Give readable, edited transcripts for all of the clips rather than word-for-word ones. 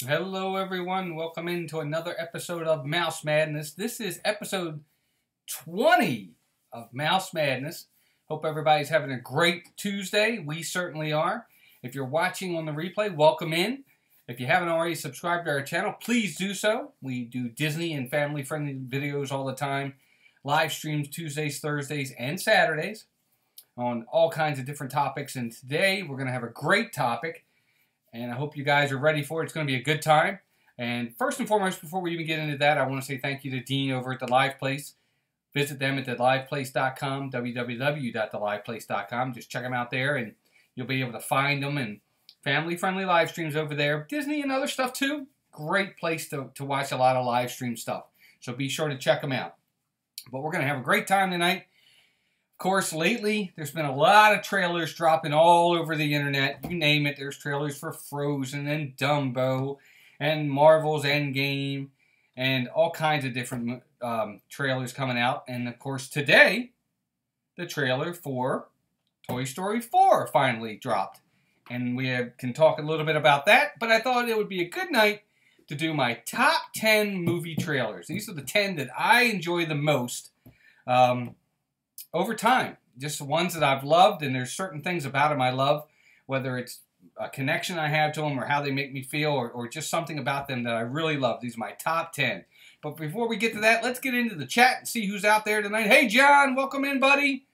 Hello, everyone. Welcome into another episode of Mouse Madness. This is episode 20 of Mouse Madness. Hope everybody's having a great Tuesday. We certainly are. If you're watching on the replay, welcome in. If you haven't already subscribed to our channel, please do so. We do Disney and family-friendly videos all the time. Live streams Tuesdays, Thursdays, and Saturdays on all kinds of different topics. And today we're going to have a great topic. And I hope you guys are ready for it. It's going to be a good time. And first and foremost, before we even get into that, I want to say thank you to Dean over at The Live Place. Visit them at theliveplace.com, www.theliveplace.com. Just check them out there, and you'll be able to find them and family-friendly live streams over there. Disney and other stuff, too. Great place to watch a lot of live stream stuff. So be sure to check them out. But we're going to have a great time tonight. Of course, lately, there's been a lot of trailers dropping all over the internet. You name it, there's trailers for Frozen and Dumbo and Marvel's Endgame and all kinds of different trailers coming out. And, of course, today, the trailer for Toy Story 4 finally dropped. And we can talk a little bit about that, but I thought it would be a good night to do my top 10 movie trailers. These are the 10 that I enjoy the most. Over time, just the ones that I've loved, and there's certain things about them I love, whether it's a connection I have to them or how they make me feel or just something about them that I really love. These are my top 10. But before we get to that, let's get into the chat and see who's out there tonight. Hey, John, welcome in, buddy.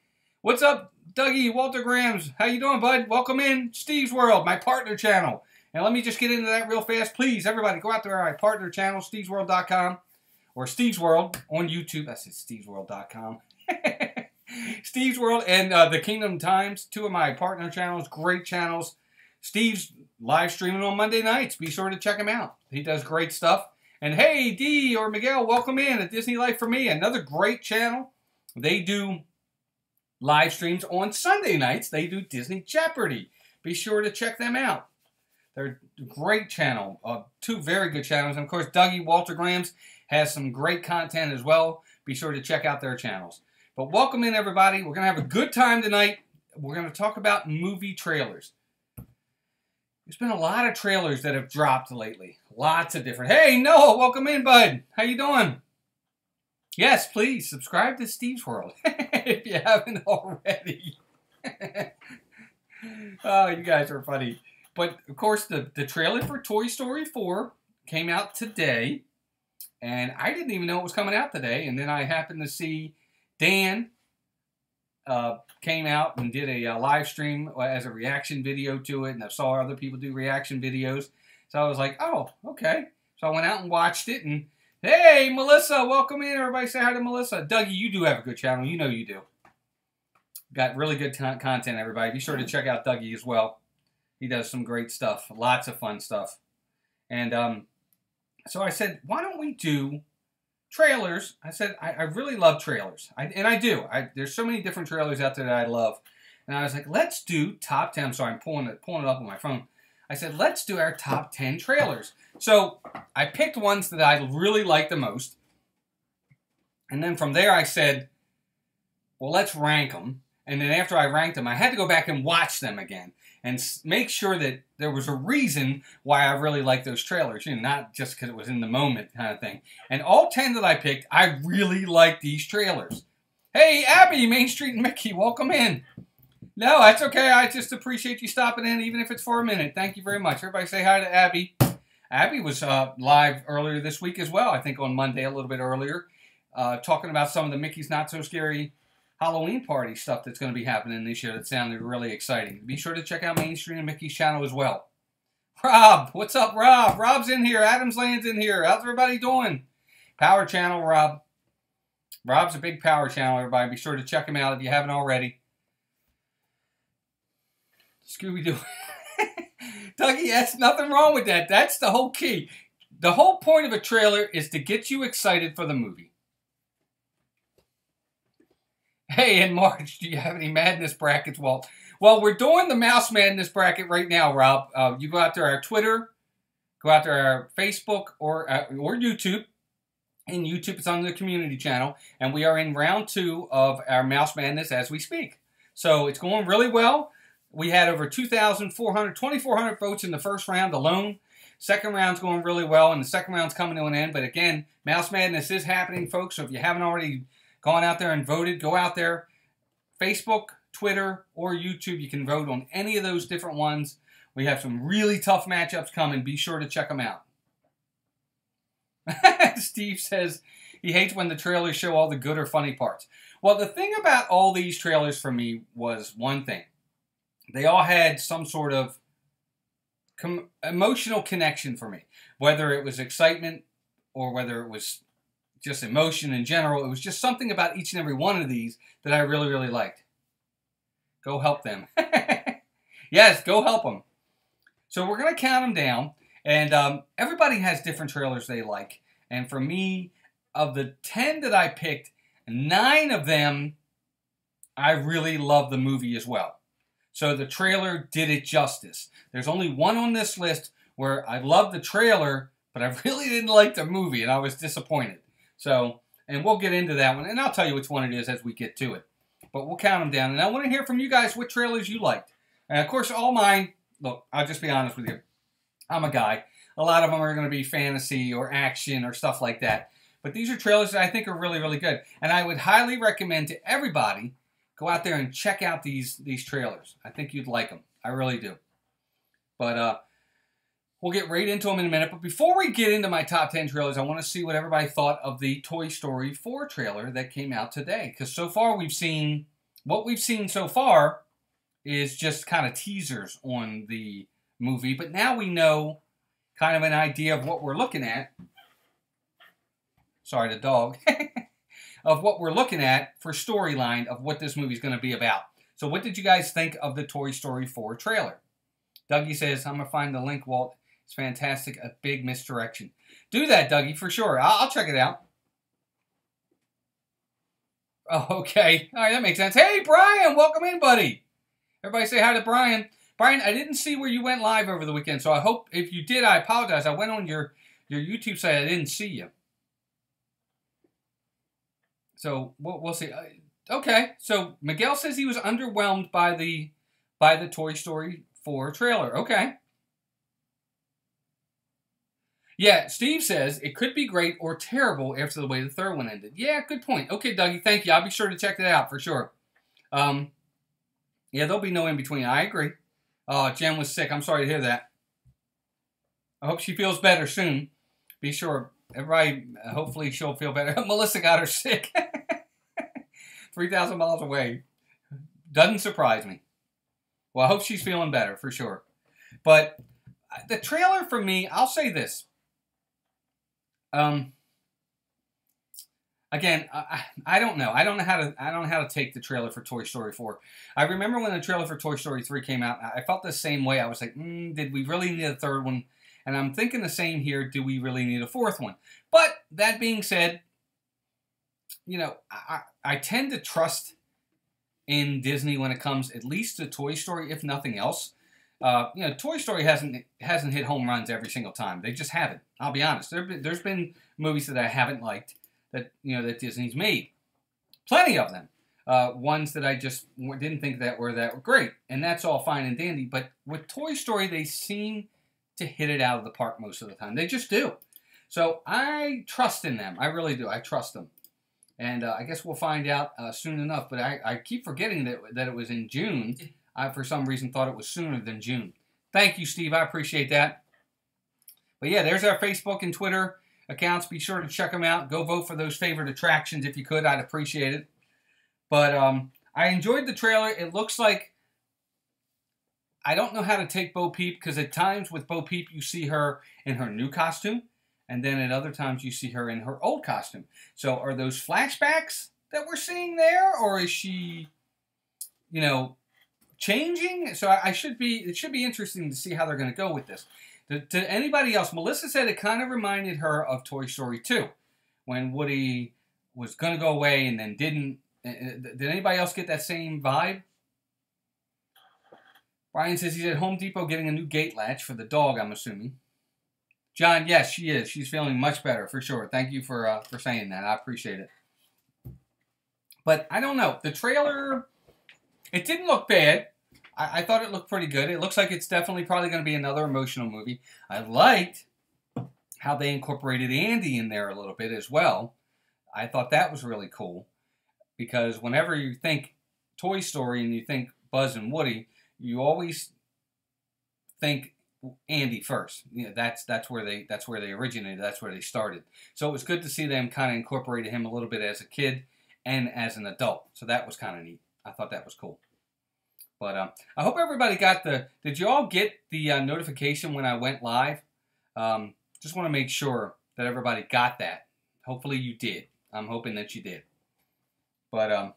What's up, Dougie, Walter Grams? How you doing, bud? Welcome in, Steve's World, my partner channel. And let me just get into that real fast. Please, everybody, go out to our partner channel, stevesworld.com, or Steve's World on YouTube. That's stevesworld.com. Steve's World and The Kingdom Times, two of my partner channels, great channels. Steve's live streaming on Monday nights. Be sure to check him out. He does great stuff. And hey, Dee or Miguel, welcome in at Disney Life for Me, another great channel. They do live streams on Sunday nights. They do Disney Jeopardy. Be sure to check them out. They're a great channel. Two very good channels. And of course, Dougie Walter Grams has some great content as well. Be sure to check out their channels. But welcome in, everybody. We're going to have a good time tonight. We're going to talk about movie trailers. There's been a lot of trailers that have dropped lately. Lots of different. Hey, Noah, welcome in, bud. How you doing? Yes, please, subscribe to Steve's World if you haven't already. Oh, you guys are funny. But, of course, the trailer for Toy Story 4 came out today. And I didn't even know it was coming out today. And then I happened to see Dan came out and did a live stream as a reaction video to it, and I saw other people do reaction videos. So I was like, oh, okay. So I went out and watched it, and hey, Melissa, welcome in. Everybody say hi to Melissa. Dougie, you do have a good channel. You know you do. Got really good content, everybody. Be sure to check out Dougie as well. He does some great stuff. Lots of fun stuff. And so I said, why don't we do trailers? I said, I really love trailers. And I do. There's so many different trailers out there that I love. And I was like, let's do top 10. I'm sorry, I'm pulling it up on my phone. I said, let's do our top 10 trailers. So I picked ones that I really like the most. And then from there I said, well, let's rank them. And then after I ranked them, I had to go back and watch them again and make sure that there was a reason why I really liked those trailers. You know, not just because it was in the moment kind of thing. And all 10 that I picked, I really like these trailers. Hey, Abby, Main Street and Mickey, welcome in. No, that's okay. I just appreciate you stopping in, even if it's for a minute. Thank you very much. Everybody say hi to Abby. Abby was live earlier this week as well, I think on Monday, a little bit earlier, talking about some of the Mickey's Not So Scary Halloween party stuff that's going to be happening this year that sounded really exciting. Be sure to check out Main Street and Mickey's channel as well. Rob, what's up, Rob? Rob's in here. Adams Land's in here. How's everybody doing? Power Channel, Rob. Rob's a big Power Channel, everybody. Be sure to check him out if you haven't already. Scooby-Doo. Dougie, that's nothing wrong with that. That's the whole key. The whole point of a trailer is to get you excited for the movie. Hey, in March, do you have any Madness brackets, Walt? Well, we're doing the Mouse Madness bracket right now, Rob. You go out to our Twitter, go out to our Facebook or YouTube. In YouTube, it's on the community channel. And we are in round 2 of our Mouse Madness as we speak. So it's going really well. We had over 2,400 votes in the first round alone. Second round's going really well, and the second round's coming to an end. But again, Mouse Madness is happening, folks. So if you haven't already gone out there and voted, go out there. Facebook, Twitter, or YouTube. You can vote on any of those different ones. We have some really tough matchups coming. Be sure to check them out. Steve says he hates when the trailers show all the good or funny parts. Well, the thing about all these trailers for me was one thing. They all had some sort of emotional connection for me. Whether it was excitement or whether it was just emotion in general. It was just something about each and every one of these that I really, really liked. Go help them. Yes, go help them. So we're going to count them down. And everybody has different trailers they like. And for me, of the 10 that I picked, 9 of them, I really love the movie as well. So the trailer did it justice. There's only one on this list where I loved the trailer, but I really didn't like the movie, and I was disappointed. So, and we'll get into that one, and I'll tell you which one it is as we get to it. But we'll count them down, and I want to hear from you guys what trailers you liked. And of course, all mine, look, I'll just be honest with you. I'm a guy. A lot of them are going to be fantasy or action or stuff like that. But these are trailers that I think are really, really good. And I would highly recommend to everybody, go out there and check out these trailers. I think you'd like them. I really do. But we'll get right into them in a minute. But before we get into my top 10 trailers, I want to see what everybody thought of the Toy Story 4 trailer that came out today. Because so far what we've seen so far is just kind of teasers on the movie. But now we know kind of an idea of what we're looking at. Sorry, the dog. Of what we're looking at for storyline of what this movie's going to be about. So what did you guys think of the Toy Story 4 trailer? Dougie says, I'm going to find the link, Walt. It's fantastic. A big misdirection. Do that, Dougie, for sure. I'll check it out. Oh, okay. All right, that makes sense. Hey, Brian, welcome in, buddy. Everybody say hi to Brian. Brian, I didn't see where you went live over the weekend, so I hope if you did, I apologize. I went on your YouTube site. I didn't see you. So we'll see. Okay, so Miguel says he was underwhelmed by the Toy Story 4 trailer. Okay. Yeah, Steve says it could be great or terrible after the way the third one ended. Yeah, good point. Okay, Dougie, thank you. I'll be sure to check that out for sure. Yeah, there'll be no in between. I agree. Oh, Jen was sick. I'm sorry to hear that. I hope she feels better soon. Be sure. Everybody, hopefully she'll feel better. Melissa got her sick. 3,000 miles away. Doesn't surprise me. Well, I hope she's feeling better, for sure. But the trailer for me, I'll say this. Again, I don't know. I don't know how to take the trailer for Toy Story 4. I remember when the trailer for Toy Story 3 came out, I felt the same way. I was like, did we really need a third one? And I'm thinking the same here. Do we really need a fourth one? But that being said, you know, I tend to trust in Disney when it comes at least to Toy Story, if nothing else. You know, Toy Story hasn't hit home runs every single time. They just haven't. I'll be honest. There's been movies that I haven't liked that that Disney's made. Plenty of them. Ones that I just didn't think that were great, and that's all fine and dandy. But with Toy Story, they seem to hit it out of the park most of the time. They just do. So I trust in them. I really do. I trust them. And I guess we'll find out soon enough. But I keep forgetting that it was in June. I, for some reason, thought it was sooner than June. Thank you, Steve. I appreciate that. But yeah, there's our Facebook and Twitter accounts. Be sure to check them out. Go vote for those favorite attractions if you could. I'd appreciate it. But I enjoyed the trailer. It looks like... I don't know how to take Bo Peep, because at times with Bo Peep, you see her in her new costume, and then at other times you see her in her old costume. So are those flashbacks that we're seeing there, or is she, changing? So it should be interesting to see how they're going to go with this. To anybody else, Melissa said it kind of reminded her of Toy Story 2, when Woody was going to go away and then didn't. Did anybody else get that same vibe? Brian says he's at Home Depot getting a new gate latch for the dog, I'm assuming. John, yes, she is. She's feeling much better, for sure. Thank you for saying that. I appreciate it. But I don't know. The trailer, it didn't look bad. I thought it looked pretty good. It looks like it's definitely probably going to be another emotional movie. I liked how they incorporated Andy in there a little bit as well. I thought that was really cool because whenever you think Toy Story and you think Buzz and Woody, you always think Andy first. You know, that's where they originated. That's where they started. So it was good to see them kind of incorporate him a little bit as a kid and as an adult. So that was kind of neat. I thought that was cool. But I hope everybody got the... Did you all get the notification when I went live? Just want to make sure that everybody got that. Hopefully you did. I'm hoping that you did. But,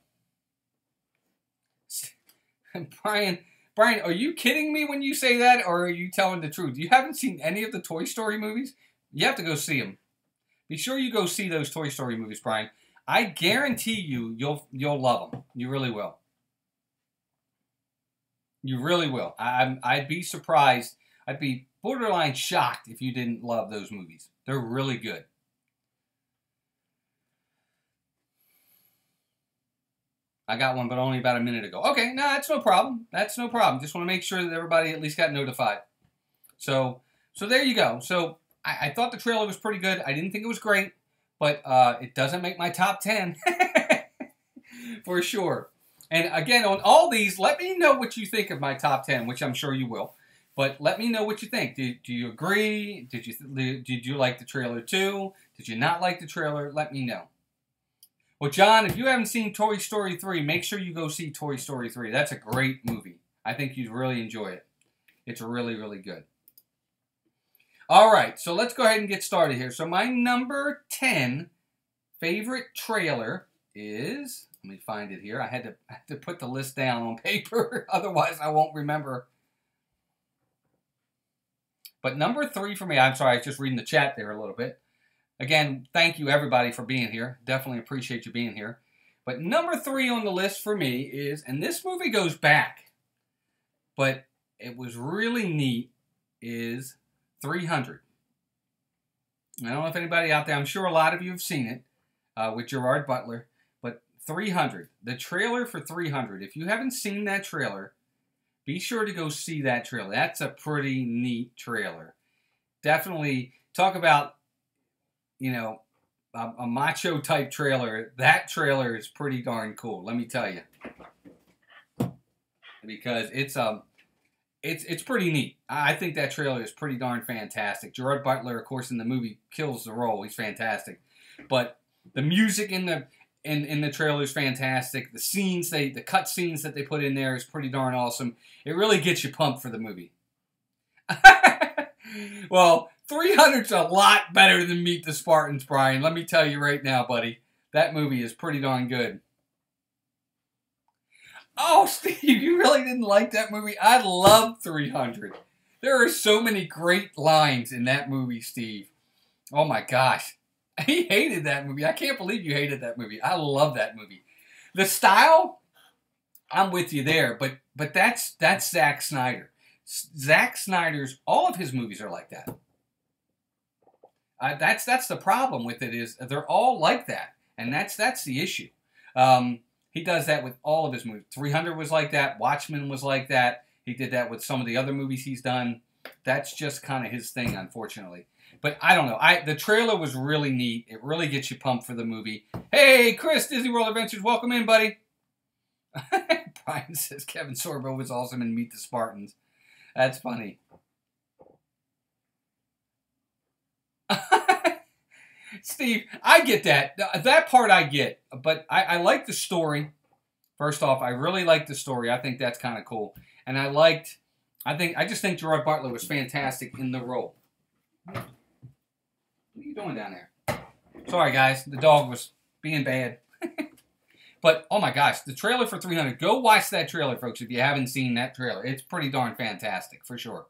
Brian, are you kidding me when you say that, or are you telling the truth? You haven't seen any of the Toy Story movies? You have to go see them. Be sure you go see those Toy Story movies, Brian. I guarantee you'll love them. You really will. You really will. I'd be surprised. I'd be borderline shocked if you didn't love those movies. They're really good. I got one, but only about a minute ago. Okay, no, that's no problem. That's no problem. Just want to make sure that everybody at least got notified. So there you go. So I thought the trailer was pretty good. I didn't think it was great, but it doesn't make my top 10 for sure. And again, on all these, let me know what you think of my top 10, which I'm sure you will. But let me know what you think. Do you agree? Did you like the trailer too? Did you not like the trailer? Let me know. Well, John, if you haven't seen Toy Story 3, make sure you go see Toy Story 3. That's a great movie. I think you'd really enjoy it. It's really, really good. All right, so let's go ahead and get started here. So my number 10 favorite trailer is... Let me find it here. I had to put the list down on paper. Otherwise, I won't remember. But number 3 for me... I'm sorry, I was just reading the chat there a little bit. Again, thank you everybody for being here. Definitely appreciate you being here. But number 3 on the list for me is, and this movie goes back, but it was really neat, is 300. I don't know if anybody out there, I'm sure a lot of you have seen it with Gerard Butler, but 300, the trailer for 300. If you haven't seen that trailer, be sure to go see that trailer. That's a pretty neat trailer. Definitely talk about, you know, a macho type trailer. That trailer is pretty darn cool, let me tell you, because it's pretty neat. I think that trailer is pretty darn fantastic. Gerard Butler, of course, in the movie kills the role. He's fantastic, but the music in the trailer is fantastic. The scenes, the cut scenes that they put in there is pretty darn awesome. It really gets you pumped for the movie. Well, 300's a lot better than Meet the Spartans, Brian. Let me tell you right now, buddy. That movie is pretty darn good. Oh, Steve, you really didn't like that movie? I love 300. There are so many great lines in that movie, Steve. Oh, my gosh. He hated that movie. I can't believe you hated that movie. I love that movie. The style, I'm with you there, but that's Zack Snyder. Zack Snyder's, all of his movies are like that. That's the problem with it, is they're all like that, and that's the issue. He does that with all of his movies. 300 was like that. Watchmen was like that. He did that with some of the other movies he's done. That's just kind of his thing, unfortunately. But I don't know. The trailer was really neat. It really gets you pumped for the movie. Hey, Chris, Disney World Adventures, welcome in, buddy. Brian says Kevin Sorbo was awesome in Meet the Spartans. That's funny. Steve, I get that. That part I get. But I like the story. First off, I really like the story. I think that's kind of cool. And I just think Gerard Butler was fantastic in the role. What are you doing down there? Sorry, guys. The dog was being bad. But, oh my gosh, the trailer for 300. Go watch that trailer, folks, if you haven't seen that trailer. It's pretty darn fantastic, for sure.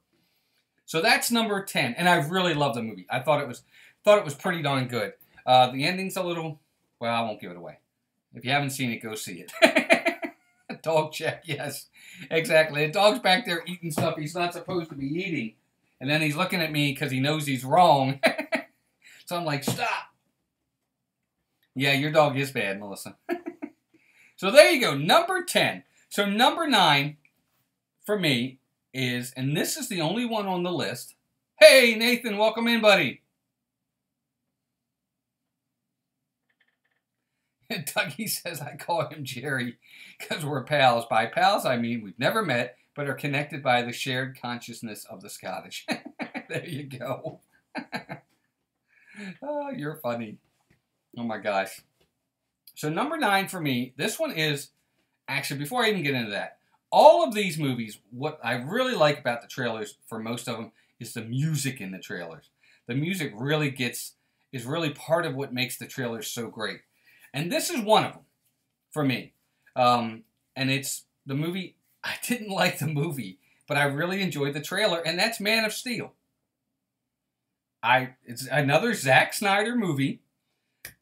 So that's number 10. And I really love the movie. I thought it was pretty darn good. The ending's a little... Well, I won't give it away. If you haven't seen it, go see it. Dog check, yes. Exactly. The dog's back there eating stuff he's not supposed to be eating. And then he's looking at me because he knows he's wrong. So I'm like, stop. Yeah, your dog is bad, Melissa. So there you go, number 10. So number 9 for me is, and this is the only one on the list. Hey, Nathan, welcome in, buddy. Dougie says, I call him Jerry because we're pals. By pals, I mean we've never met, but are connected by the shared consciousness of the Scottish. There you go. Oh, you're funny. Oh, my gosh. So number 9 for me, this one is, actually, before I even get into that, all of these movies, what I really like about the trailers for most of them is the music in the trailers. The music really is really part of what makes the trailers so great. And this is one of them for me. And it's the movie, I didn't like the movie, but I really enjoyed the trailer, and that's Man of Steel. It's another Zack Snyder movie,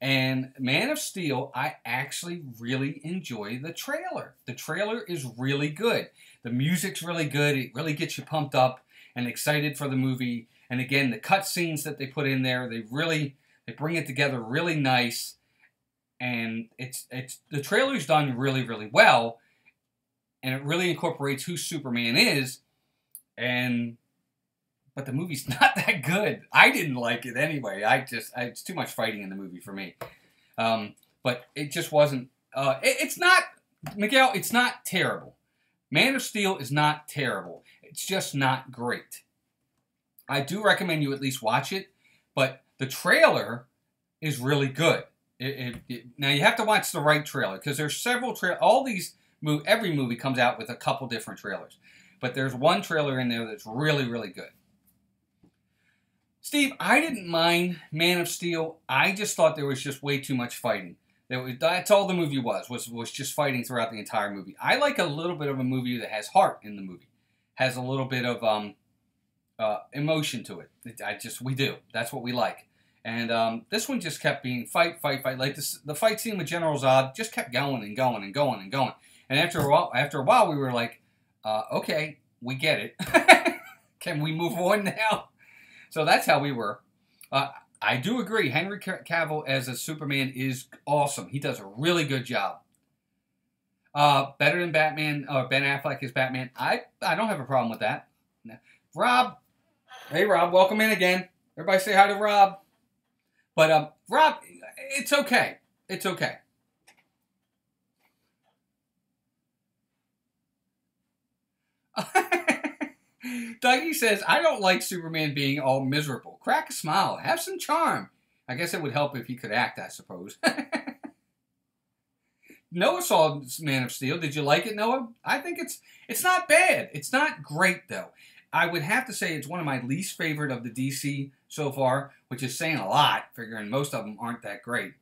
and Man of Steel, I actually really enjoy the trailer. The trailer is really good. The music's really good. It really gets you pumped up and excited for the movie. And again, the cutscenes that they put in there, they bring it together really nice. And the trailer's done really, really well, and it really incorporates who Superman is. But the movie's not that good. I didn't like it anyway. It's too much fighting in the movie for me. But it just wasn't. It's not, Miguel. It's not terrible. Man of Steel is not terrible. It's just not great. I do recommend you at least watch it, but the trailer is really good. Now you have to watch the right trailer because there's several every movie comes out with a couple different trailers, but there's one trailer in there that's really, really good. Steve, I didn't mind Man of Steel. I just thought there was just way too much fighting. That's all the movie was just fighting throughout the entire movie. I like a little bit of a movie that has heart in the movie, has a little bit of emotion to it. We do. That's what we like. And this one just kept being fight. Like the fight scene with General Zod just kept going and going and going and going. And after a while, we were like, okay, we get it. Can we move on now? So that's how we were. I do agree. Henry Cavill as a Superman is awesome. He does a really good job. Better than Batman, Ben Affleck as Batman. I don't have a problem with that. Rob. Hey, Rob. Welcome in again. Everybody say hi to Rob. But, Rob, it's okay. It's okay. Dougie says, I don't like Superman being all miserable. Crack a smile. Have some charm. I guess it would help if he could act, I suppose. Noah saw Man of Steel. Did you like it, Noah? I think it's not bad. It's not great, though. I would have to say it's one of my least favorite of the DC so far, which is saying a lot, figuring most of them aren't that great.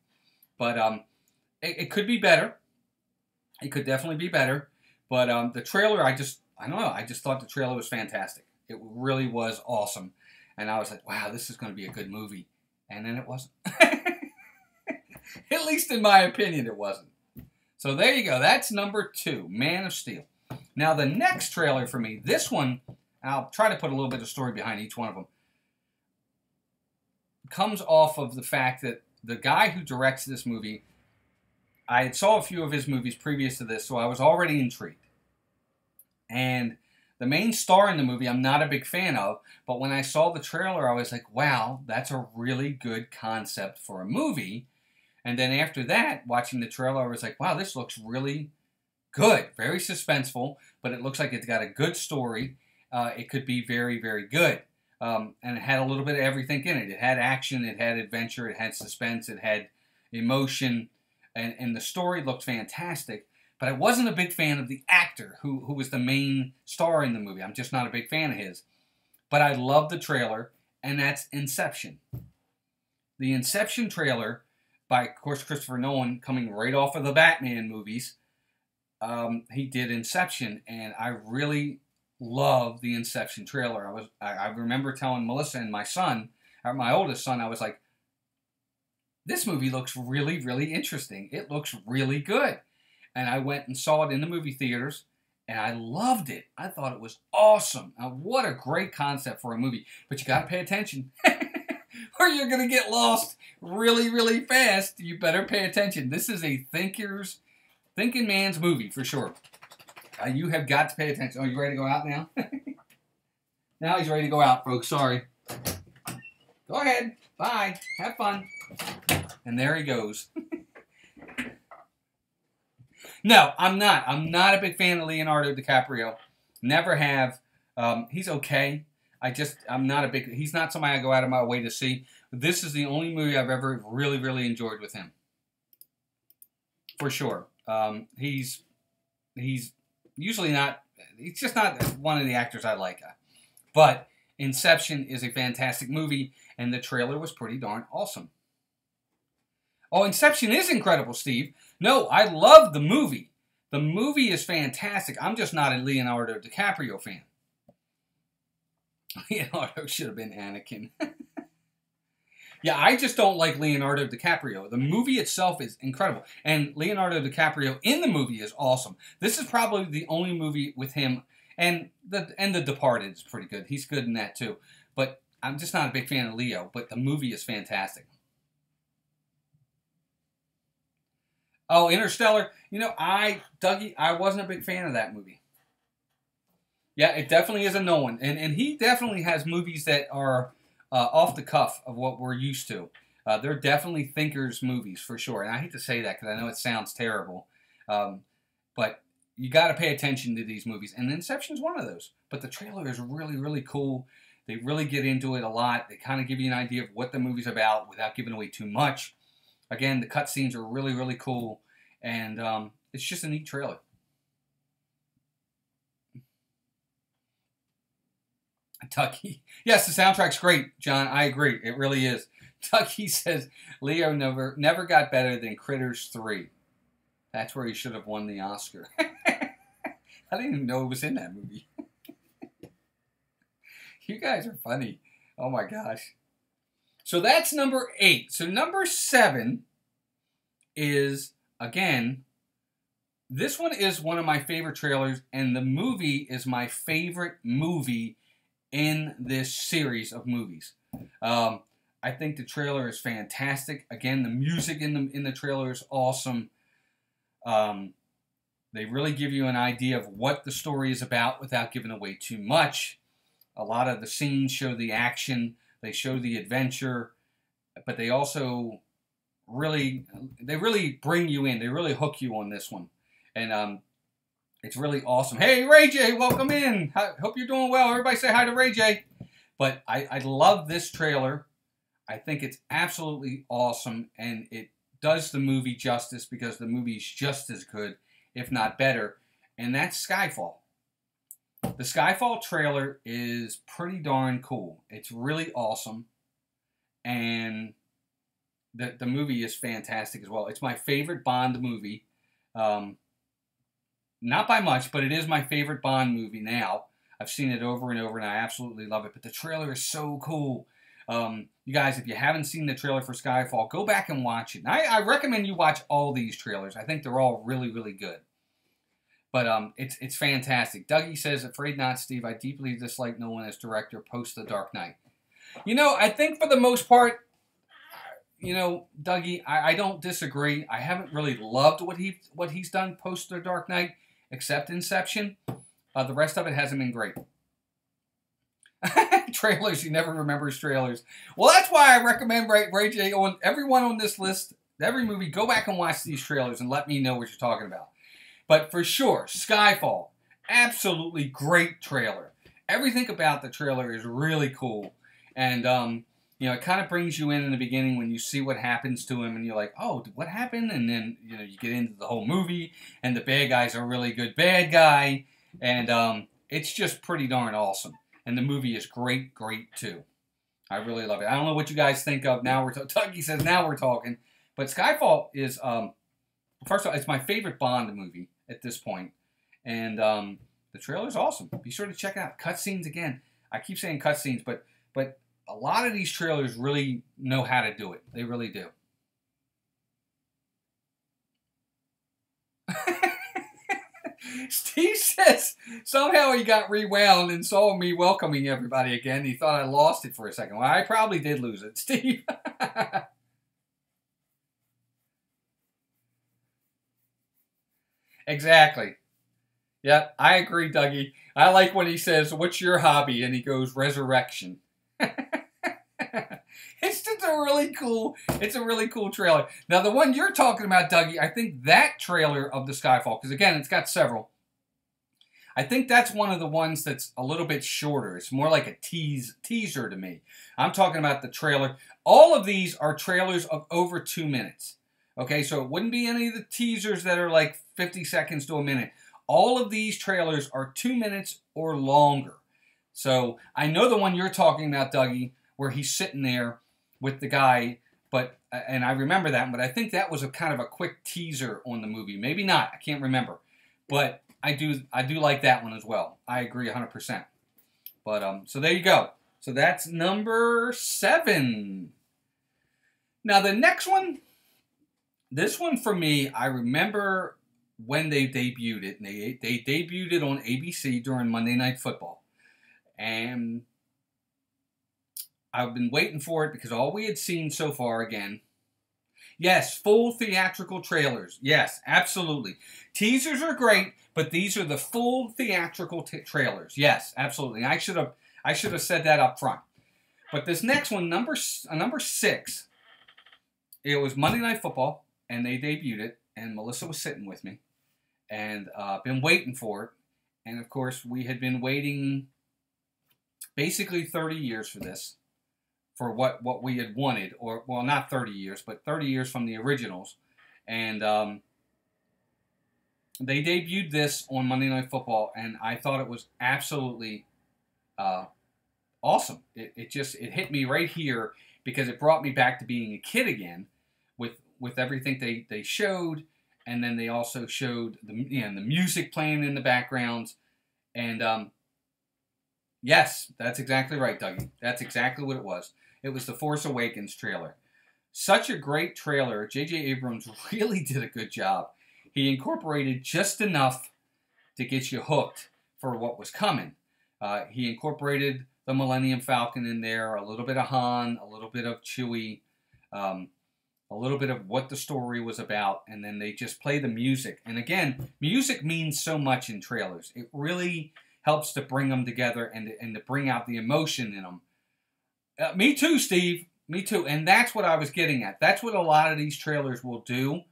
But it could be better. It could definitely be better. But the trailer, I don't know. I just thought the trailer was fantastic. It really was awesome. And I was like, wow, this is going to be a good movie. And then it wasn't. At least in my opinion, it wasn't. So there you go. That's number 2, Man of Steel. Now the next trailer for me, this one, I'll try to put a little bit of story behind each one of them, comes off of the fact that the guy who directs this movie, I saw a few of his movies previous to this, so I was already intrigued. And the main star in the movie I'm not a big fan of, but when I saw the trailer, I was like, wow, that's a really good concept for a movie. And then after that, watching the trailer, I was like, wow, this looks really good. Very suspenseful, but it looks like it's got a good story. It could be very, very good. And it had a little bit of everything in it. It had action, it had adventure, it had suspense, it had emotion, and the story looked fantastic. But I wasn't a big fan of the actor who was the main star in the movie. I'm just not a big fan of his. But I love the trailer, and that's Inception. The Inception trailer by, of course, Christopher Nolan, coming right off of the Batman movies. He did Inception, and I really love the Inception trailer. I remember telling Melissa and my son, or my oldest son, I was like, this movie looks really, really interesting. It looks really good. And I went and saw it in the movie theaters, and I loved it. I thought it was awesome. Now, what a great concept for a movie. But you got to pay attention, or you're going to get lost really, really fast. You better pay attention. This is a thinking man's movie, for sure. You have got to pay attention. Oh, you ready to go out now? Now he's ready to go out, folks. Sorry. Go ahead. Bye. Have fun. And there he goes. No, I'm not. I'm not a big fan of Leonardo DiCaprio. Never have. He's okay. I'm not a big... He's not somebody I go out of my way to see. This is the only movie I've ever really, really enjoyed with him. For sure. He's usually not... He's just not one of the actors I like. But Inception is a fantastic movie, and the trailer was pretty darn awesome. Oh, Inception is incredible, Steve. No, I love the movie. The movie is fantastic. I'm just not a Leonardo DiCaprio fan. Leonardo should have been Anakin. Yeah, I just don't like Leonardo DiCaprio. The movie itself is incredible. And Leonardo DiCaprio in the movie is awesome. This is probably the only movie with him. And The Departed is pretty good. He's good in that too. But I'm just not a big fan of Leo. But the movie is fantastic. Oh, Interstellar. You know, Dougie, I wasn't a big fan of that movie. Yeah, it definitely is a no one. And he definitely has movies that are off the cuff of what we're used to. They're definitely thinkers movies, for sure. And I hate to say that because I know it sounds terrible. But you got to pay attention to these movies. And Inception's one of those. But the trailer is really, really cool. They really get into it a lot. They kind of give you an idea of what the movie's about without giving away too much. Again, the cutscenes are really, really cool. And it's just a neat trailer. Tucky. Yes, the soundtrack's great, John. I agree. It really is. Tucky says Leo never got better than Critters 3. That's where he should have won the Oscar. I didn't even know it was in that movie. You guys are funny. Oh my gosh. So that's number 8. So number 7 is, again, this one is one of my favorite trailers, and the movie is my favorite movie in this series of movies. I think the trailer is fantastic. Again, the music in the trailer is awesome. They really give you an idea of what the story is about without giving away too much. A lot of the scenes show the action. They show the adventure. But they also really bring you in. They really hook you on this one. And it's really awesome. Hey, Ray J, welcome in. Hope you're doing well. Everybody say hi to Ray J. But I love this trailer. I think it's absolutely awesome. And it does the movie justice because the movie's just as good, if not better. And that's Skyfall. The Skyfall trailer is pretty darn cool. It's really awesome. And the movie is fantastic as well. It's my favorite Bond movie. Not by much, but it is my favorite Bond movie now. I've seen it over and over, and I absolutely love it. But the trailer is so cool. You guys, if you haven't seen the trailer for Skyfall, go back and watch it. And I recommend you watch all these trailers. I think they're all really, really good. But it's fantastic. Dougie says, afraid not, Steve. I deeply dislike Nolan as director post The Dark Knight. You know, I think for the most part, you know, Dougie, I don't disagree. I haven't really loved what he's done post The Dark Knight, except Inception. The rest of it hasn't been great. Trailers, he never remembers trailers. Well, that's why I recommend Ray J on everyone on this list, every movie, go back and watch these trailers and let me know what you're talking about. But for sure, Skyfall, absolutely great trailer. Everything about the trailer is really cool. And, you know, it kind of brings you in the beginning when you see what happens to him. And you're like, oh, what happened? And then, you know, you get into the whole movie. And the bad guy's a really good bad guy. And it's just pretty darn awesome. And the movie is great, great, too. I really love it. I don't know what you guys think of. Now we're Dougie says, now we're talking. But Skyfall is, first of all, it's my favorite Bond movie at this point. And the trailer's awesome. Be sure to check it out. Cutscenes, again. I keep saying cutscenes, but a lot of these trailers really know how to do it. They really do. Steve says somehow he got rewound and saw me welcoming everybody again. He thought I lost it for a second. Well, I probably did lose it, Steve. Exactly. Yeah, I agree, Dougie. I like when he says, "What's your hobby?" and he goes, "Resurrection." It's just a really cool. It's a really cool trailer. Now, the one you're talking about, Dougie, I think that trailer of the Skyfall, because again, it's got several. I think that's one of the ones that's a little bit shorter. It's more like a teaser to me. I'm talking about the trailer. All of these are trailers of over 2 minutes. Okay, so it wouldn't be any of the teasers that are like 50 seconds to a minute. All of these trailers are 2 minutes or longer. So I know the one you're talking about, Dougie, where he's sitting there with the guy, and I remember that, but I think that was a kind of a quick teaser on the movie. Maybe not. I can't remember. But I do like that one as well. I agree 100%. But so there you go. So that's number 7. Now the next one, this one for me, I remember when they debuted it. And they debuted it on ABC during Monday Night Football. And I've been waiting for it because all we had seen so far, again, yes, full theatrical trailers. Yes, absolutely. Teasers are great, but these are the full theatrical trailers. Yes, absolutely. I should have said that up front. But this next one, number 6, it was Monday Night Football, and they debuted it, and Melissa was sitting with me, and been waiting for it. And of course, we had been waiting basically 30 years for this, for what we had wanted, or, well, not 30 years, but 30 years from the originals. And they debuted this on Monday Night Football, and I thought it was absolutely awesome. It hit me right here because it brought me back to being a kid again with everything they showed, and then they also showed the music playing in the background. And yes, that's exactly right, Dougie. That's exactly what it was. It was the Force Awakens trailer. Such a great trailer. J.J. Abrams really did a good job. He incorporated just enough to get you hooked for what was coming. He incorporated the Millennium Falcon in there, a little bit of Han, a little bit of Chewie, a little bit of what the story was about, and then they just play the music. And again, music means so much in trailers. It really helps to bring them together and to bring out the emotion in them. Me too, Steve. Me too. And that's what I was getting at. That's what a lot of these trailers will do.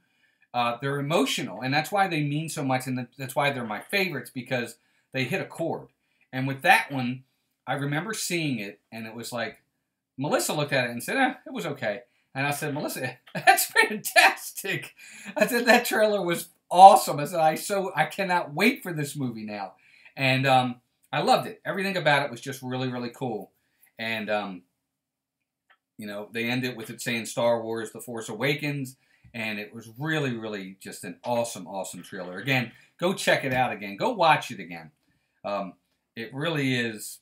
They're emotional, and that's why they mean so much, and that's why they're my favorites, because they hit a chord. And with that one, I remember seeing it, and it was like, Melissa looked at it and said, it was okay. And I said, Melissa, that's fantastic. I said, that trailer was awesome. I said, I cannot wait for this movie now. And I loved it. Everything about it was just really, really cool. And, they ended with it saying Star Wars, The Force Awakens. And it was really, really just an awesome, awesome trailer. Again, go check it out again. Go watch it again. It really is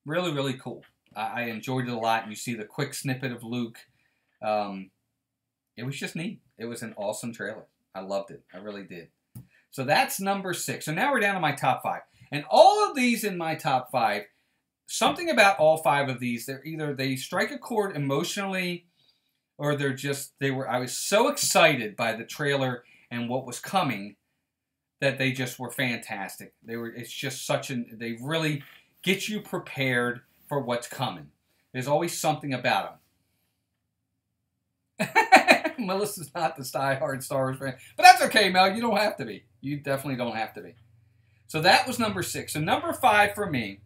really, really cool. I enjoyed it a lot. You see the quick snippet of Luke. It was just neat. It was an awesome trailer. I loved it. I really did. So that's number 6. So now we're down to my top 5. And all of these in my top 5, something about all 5 of these, they strike a chord emotionally, or I was so excited by the trailer and what was coming that they just were fantastic. It's just they really get you prepared for what's coming. There's always something about them. Melissa's not the die-hard Star Wars fan. But that's okay, Mel. You don't have to be. You definitely don't have to be. So that was number 6. So number 5 for me.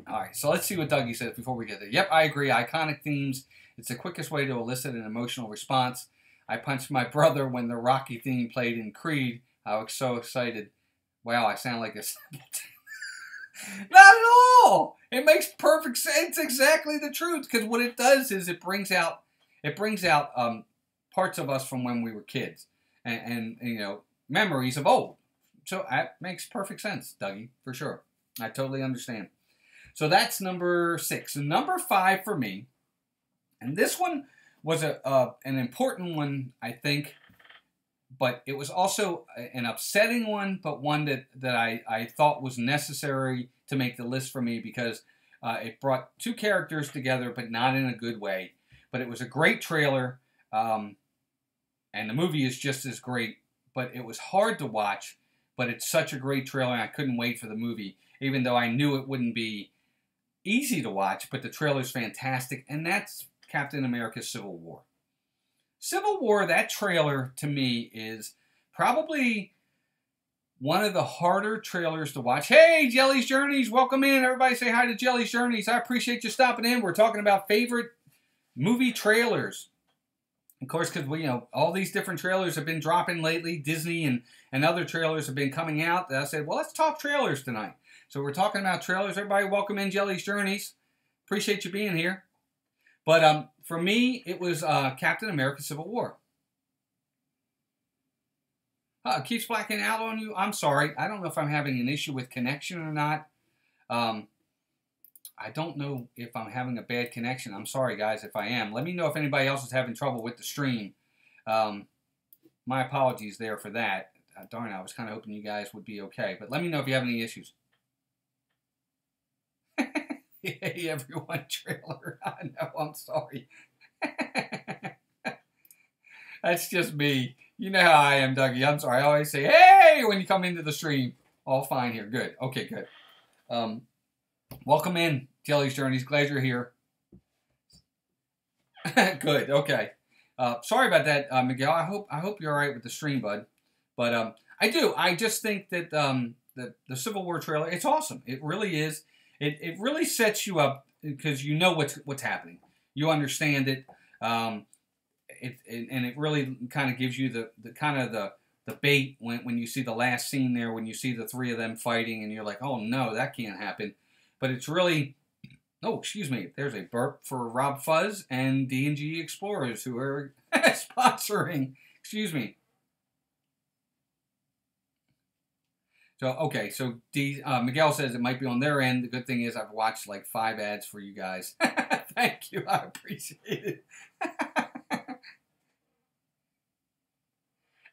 All right, so let's see what Dougie says before we get there. Yep, I agree. Iconic themes. It's the quickest way to elicit an emotional response. I punched my brother when the Rocky theme played in Creed. I was so excited. Wow, I sound like a Not at all! It makes perfect sense. It's exactly the truth. Because what it does is it brings out parts of us from when we were kids. And memories of old. So that makes perfect sense, Dougie, for sure. I totally understand. So that's number 6. And number 5 for me, and this one was an important one, I think, but it was also an upsetting one, but one that I thought was necessary to make the list for me because it brought 2 characters together, but not in a good way. But it was a great trailer, and the movie is just as great, but it was hard to watch but it's such a great trailer, and I couldn't wait for the movie, even though I knew it wouldn't be easy to watch, but the trailer's fantastic, and that's Captain America Civil War. Civil War, that trailer, to me, is probably one of the harder trailers to watch. Hey, Jelly's Journeys, welcome in. Everybody say hi to Jelly's Journeys. I appreciate you stopping in. We're talking about favorite movie trailers. Of course, because all these different trailers have been dropping lately. Disney and other trailers have been coming out. I said, well, let's talk trailers tonight. So we're talking about trailers. Everybody, welcome in Jelly's Journeys. Appreciate you being here. But for me, it was Captain America Civil War. It keeps blacking out on you. I'm sorry. I don't know if I'm having an issue with connection or not. I don't know if I'm having a bad connection. I'm sorry, guys, if I am. Let me know if anybody else is having trouble with the stream. My apologies there for that. Darn, I was kind of hoping you guys would be okay. But let me know if you have any issues. Hey, everyone, trailer. I know, I'm sorry. That's just me. You know how I am, Dougie. I'm sorry. I always say, hey, when you come into the stream. All fine here. Good. Okay, good. Welcome in, Jelly's Journeys. Glad you're here. Good. Okay. Sorry about that, Miguel. I hope you're all right with the stream, bud. But I do. I just think that the Civil War trailer, it's awesome. It really is. It really sets you up because you know what's happening. You understand it. And it really kind of gives you the bait when you see the last scene there, when you see the three of them fighting, and you're like, oh no, that can't happen. But it's really, oh, excuse me, there's a burp for Rob Fuzz and D&G Explorers who are sponsoring. Excuse me. So, okay, so Miguel says it might be on their end. The good thing is I've watched like 5 ads for you guys. Thank you, I appreciate it.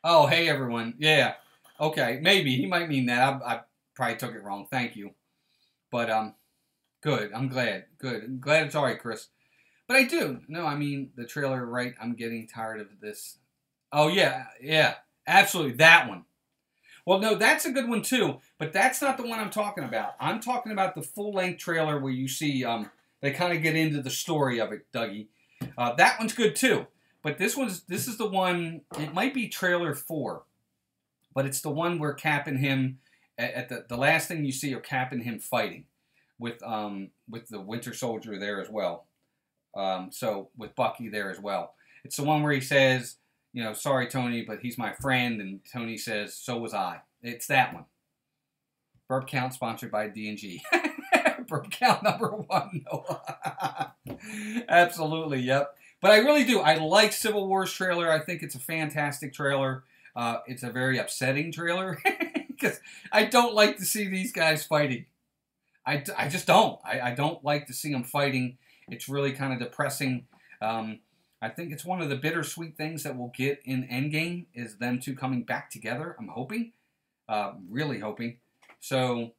Oh, hey, everyone. Yeah, okay, maybe. He might mean that. I probably took it wrong. Thank you. But, good. I'm glad. Good. I'm glad it's all right, Chris. But I do. No, I mean, the trailer, right? I'm getting tired of this. Oh, yeah. Yeah. Absolutely. That one. Well, no, that's a good one, too. But that's not the one I'm talking about. I'm talking about the full-length trailer where you see they kind of get into the story of it, Dougie. That one's good, too. But this is the one, it might be trailer 4. But it's the one where Cap and him, at the last thing you see are Cap and him fighting with the Winter Soldier there as well. So with Bucky there as well. It's the one where he says, sorry, Tony, but he's my friend. And Tony says, so was I. It's that one. Burp Count sponsored by D&G. Burp Count number 1. Noah. Absolutely, yep. But I really do. I like Civil War's trailer. I think it's a fantastic trailer. It's a very upsetting trailer. Because I don't like to see these guys fighting. I just don't. I don't like to see them fighting. It's really kind of depressing. I think it's one of the bittersweet things that we'll get in Endgame is them two coming back together. I'm hoping. Really hoping. So,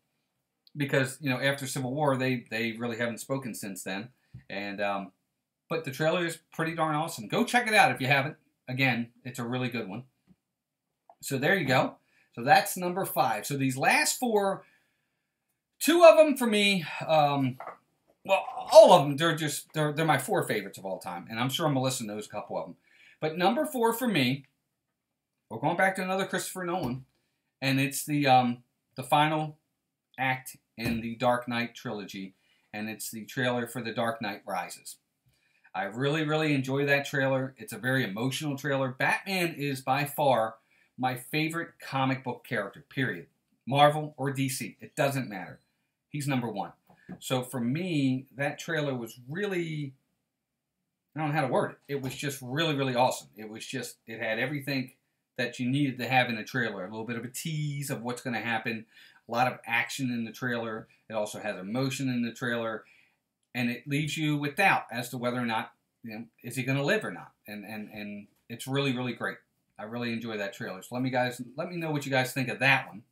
because, after Civil War, they really haven't spoken since then. And, but the trailer is pretty darn awesome. Go check it out if you haven't. Again, it's a really good one. So there you go. So that's number 5. So these last 4, 2 of them for me, well, all of them, they're my 4 favorites of all time. And I'm sure Melissa knows a couple of them. But number 4 for me, we're going back to another Christopher Nolan. And it's the final act in the Dark Knight trilogy. And it's the trailer for The Dark Knight Rises. I really, really enjoy that trailer. It's a very emotional trailer. Batman is by far my favorite comic book character, period. Marvel or DC, it doesn't matter. He's number 1. So for me, that trailer was really, I don't know how to word it. It was just really, really awesome. It had everything that you needed to have in a trailer. A little bit of a tease of what's going to happen. A lot of action in the trailer. It also has emotion in the trailer. And it leaves you with doubt as to whether or not, is he going to live or not. And it's really, really great. I really enjoy that trailer. So let me know what you guys think of that one.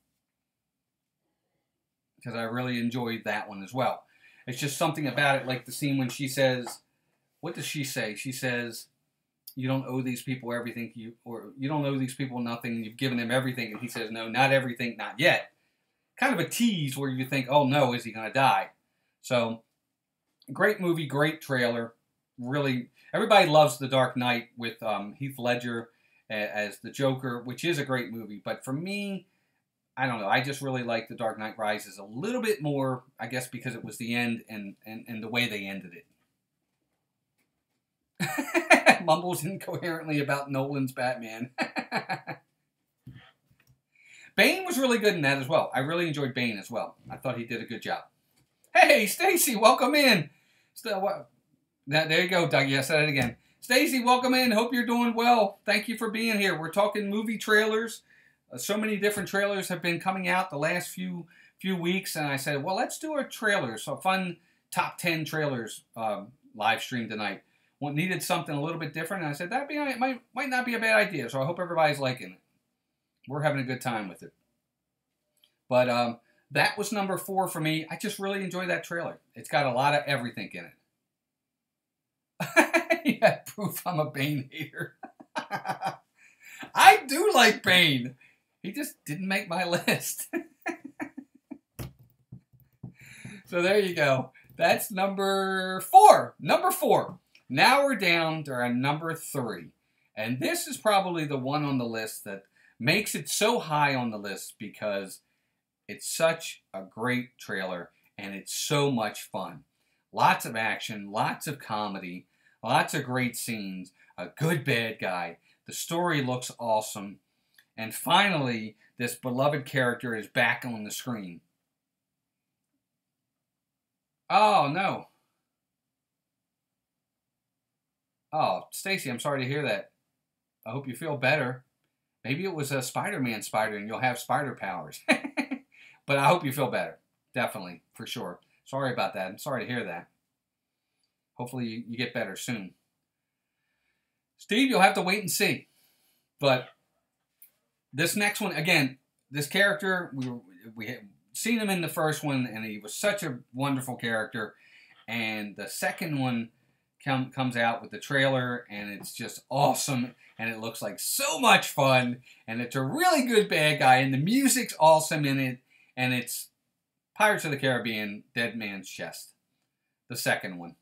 Because I really enjoyed that one as well. It's just something about it, like the scene when she says, what does she say? She says, you don't owe these people everything, or you don't owe these people nothing, you've given them everything, and he says, no, not everything, not yet. Kind of a tease where you think, oh no, is he going to die? So, great movie, great trailer. Really, everybody loves The Dark Knight with Heath Ledger as the Joker, which is a great movie. But for me, I don't know. I just really like The Dark Knight Rises a little bit more, I guess, because it was the end and the way they ended it. Mumbles incoherently about Nolan's Batman. Bane was really good in that as well. I really enjoyed Bane as well. I thought he did a good job. Hey, Stacy, welcome in. There you go, Dougie. I said it again. Stacy, welcome in. Hope you're doing well. Thank you for being here. We're talking movie trailers. So many different trailers have been coming out the last few weeks, and I said, well, let's do a trailer. So fun top 10 trailers live stream tonight. Needed something a little bit different, and I said it might not be a bad idea. So I hope everybody's liking it. We're having a good time with it. But that was number 4 for me. I just really enjoy that trailer. It's got a lot of everything in it. Yeah, proof I'm a Bane hater. I do like Bane. He just didn't make my list. So there you go. That's number 4. Number 4. Now we're down to our number 3. And this is probably the one on the list that makes it so high on the list because it's such a great trailer and it's so much fun. Lots of action, lots of comedy, lots of great scenes, a good bad guy. The story looks awesome. And finally, this beloved character is back on the screen. Oh, no. Oh, Stacy, I'm sorry to hear that. I hope you feel better. Maybe it was a Spider-Man spider and you'll have spider powers. But I hope you feel better. Definitely, for sure. Sorry about that. I'm sorry to hear that. Hopefully you get better soon. Steve, you'll have to wait and see. But this next one, again, this character, we had seen him in the first one, and he was such a wonderful character. And the second one comes out with the trailer, and it's just awesome, and it looks like so much fun, and it's a really good bad guy, and the music's awesome in it, and it's Pirates of the Caribbean, Dead Man's Chest, the second one.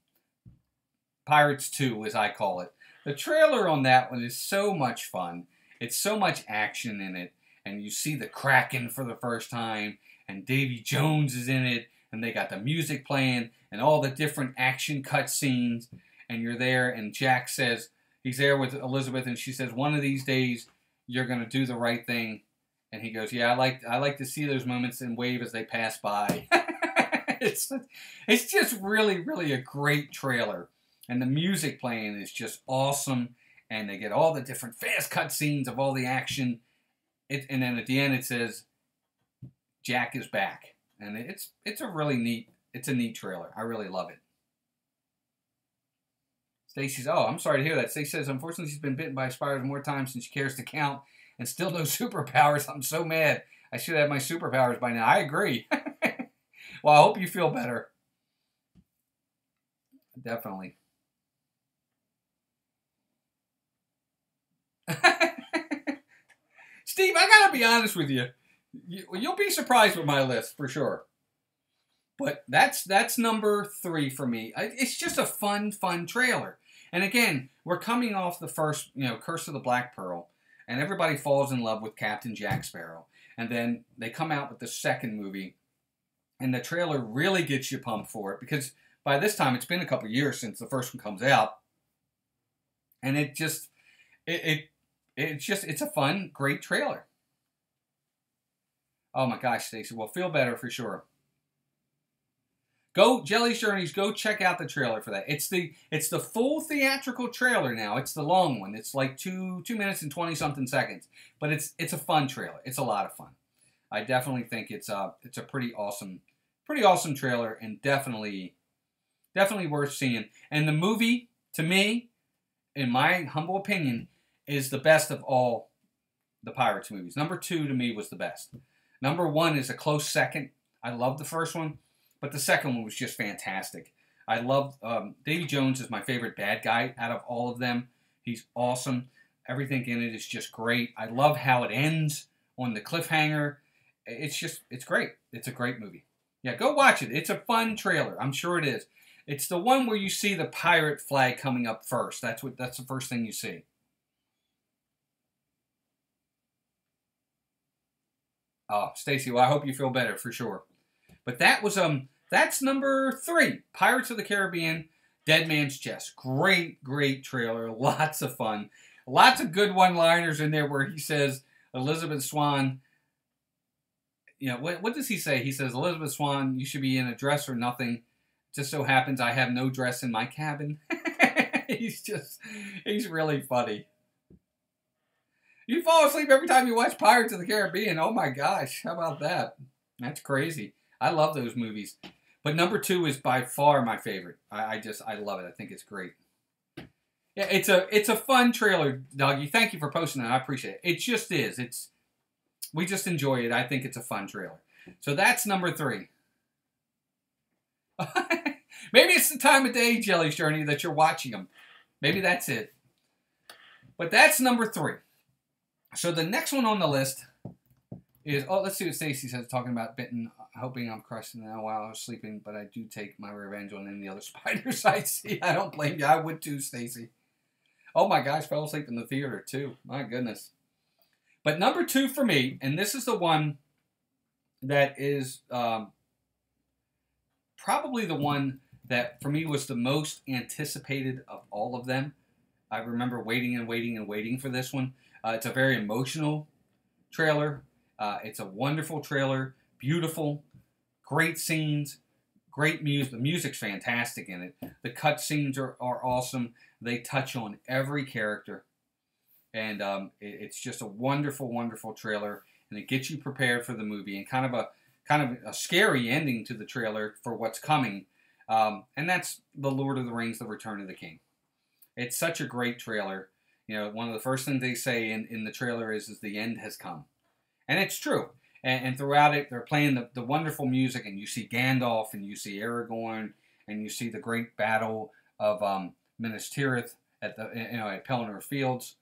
Pirates 2, as I call it. The trailer on that one is so much fun. It's so much action in it, and you see the Kraken for the first time, and Davy Jones is in it, and they got the music playing, and all the different action cut scenes, and you're there, and Jack says, he's there with Elizabeth, and she says, one of these days, you're going to do the right thing. And he goes, yeah, I like to see those moments and wave as they pass by. It's just really, really a great trailer. And the music playing is just awesome. And they get all the different fast cut scenes of all the action. And then at the end it says, Jack is back. And it's a really neat, it's a neat trailer. I really love it. Stacy's, oh, I'm sorry to hear that. Stacy says, unfortunately, she's been bitten by spiders more times than she cares to count. And still no superpowers. I'm so mad. I should have my superpowers by now. I agree. Well, I hope you feel better. Definitely. Steve, I gotta be honest with you. You'll be surprised with my list, for sure. But that's number 3 for me. It's just a fun trailer. And again, we're coming off the first, Curse of the Black Pearl. And everybody falls in love with Captain Jack Sparrow. And then they come out with the second movie. And the trailer really gets you pumped for it. Because by this time, it's been a couple years since the first one comes out. And it's a fun, great trailer. Oh my gosh, Stacey. Well, feel better for sure. Go, Jelly's Journeys, go check out the trailer for that. It's the full theatrical trailer now. It's the long one. It's like 2 minutes and 20-something seconds. But it's a fun trailer. It's a lot of fun. I definitely think it's a pretty awesome trailer, and definitely worth seeing. And the movie, to me, in my humble opinion, is the best of all the Pirates movies. Number 2 to me was the best. Number 1 is a close second. I love the first one. But the second one was just fantastic. I love Davy Jones is my favorite bad guy out of all of them. He's awesome. Everything in it is just great. I love how it ends on the cliffhanger. It's great. It's a great movie. Yeah, go watch it. It's a fun trailer. I'm sure it is. It's the one where you see the pirate flag coming up first. That's the first thing you see. Oh, Stacy, well, I hope you feel better for sure. But that's number 3, Pirates of the Caribbean, Dead Man's Chest. Great, great trailer. Lots of fun. Lots of good one-liners in there where he says, Elizabeth Swann, what does he say? He says, Elizabeth Swann, you should be in a dress or nothing. Just so happens I have no dress in my cabin. He's really funny. You fall asleep every time you watch Pirates of the Caribbean. Oh my gosh, how about that? That's crazy. I love those movies. But number 2 is by far my favorite. I love it. I think it's great. Yeah, it's a fun trailer, Dougie. Thank you for posting it. I appreciate it. It just is. We just enjoy it. I think it's a fun trailer. So that's number 3. Maybe it's the time of day, Jelly's Journey, that you're watching them. Maybe that's it. But that's number 3. So the next one on the list is, let's see what Stacy says, talking about Bitten, hoping I'm crushing now while I was sleeping, but I do take my revenge on any other spiders I see. I don't blame you. I would too, Stacy. Oh my gosh, fell asleep in the theater too. My goodness. But number 2 for me, and this is the one that is probably the one that for me was the most anticipated of all of them. I remember waiting and waiting and waiting for this one. It's a very emotional trailer. It's a wonderful trailer. Beautiful. Great scenes. Great music. The music's fantastic in it. The cut scenes are awesome. They touch on every character. And it's just a wonderful, wonderful trailer. And it gets you prepared for the movie. And kind of a scary ending to the trailer for what's coming. And that's The Lord of the Rings, The Return of the King. It's such a great trailer. One of the first things they say in the trailer is the end has come. And it's true. And throughout it, they're playing the wonderful music, and you see Gandalf, and you see Aragorn, and you see the great battle of Minas Tirith at Pelennor Fields.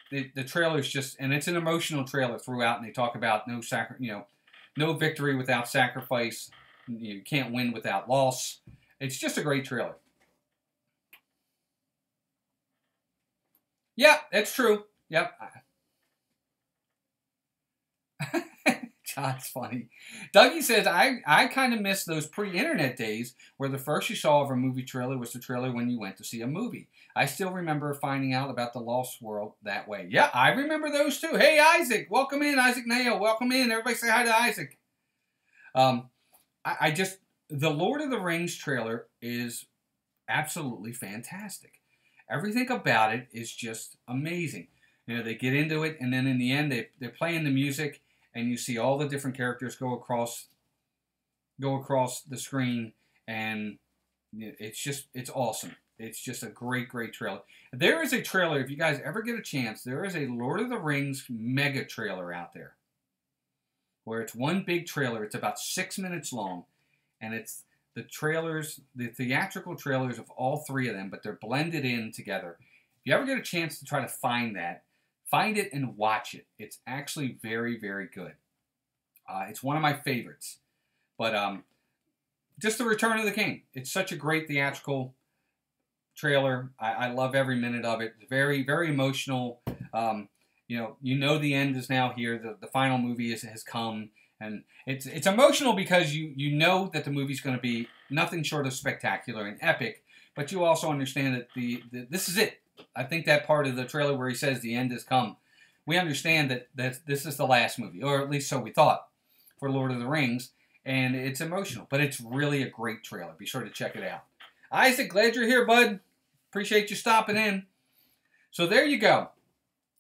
The trailer's just, and it's an emotional trailer throughout, and they talk about no victory without sacrifice. You can't win without loss. It's just a great trailer. Yeah, that's true. Yep. John's funny. Dougie says, I kind of miss those pre-internet days where the first you saw of a movie trailer was the trailer when you went to see a movie. I still remember finding out about The Lost World that way. Yeah, I remember those too. Hey, Isaac. Welcome in, Isaac Nail. Welcome in. Everybody say hi to Isaac. The Lord of the Rings trailer is absolutely fantastic. Everything about it is just amazing. They get into it, and then in the end, they're playing the music, and you see all the different characters go across the screen, and it's awesome. It's just a great, great trailer. There is a trailer, if you guys ever get a chance, there is a Lord of the Rings mega trailer out there, where it's one big trailer. It's about 6 minutes long, and it's the theatrical trailers of all 3 of them, but they're blended in together. If you ever get a chance to try to find that, find it and watch it. It's actually very, very good. It's one of my favorites. But just The Return of the King. It's such a great theatrical trailer. I love every minute of it. It's very, very emotional. The end is now here. The final movie has come. And it's emotional because you know that the movie's going to be nothing short of spectacular and epic, but you also understand that this is it. I think that part of the trailer where he says the end has come, we understand that this is the last movie, or at least so we thought, for Lord of the Rings, and it's emotional, but it's really a great trailer. Be sure to check it out. Isaac, glad you're here, bud. Appreciate you stopping in. So there you go.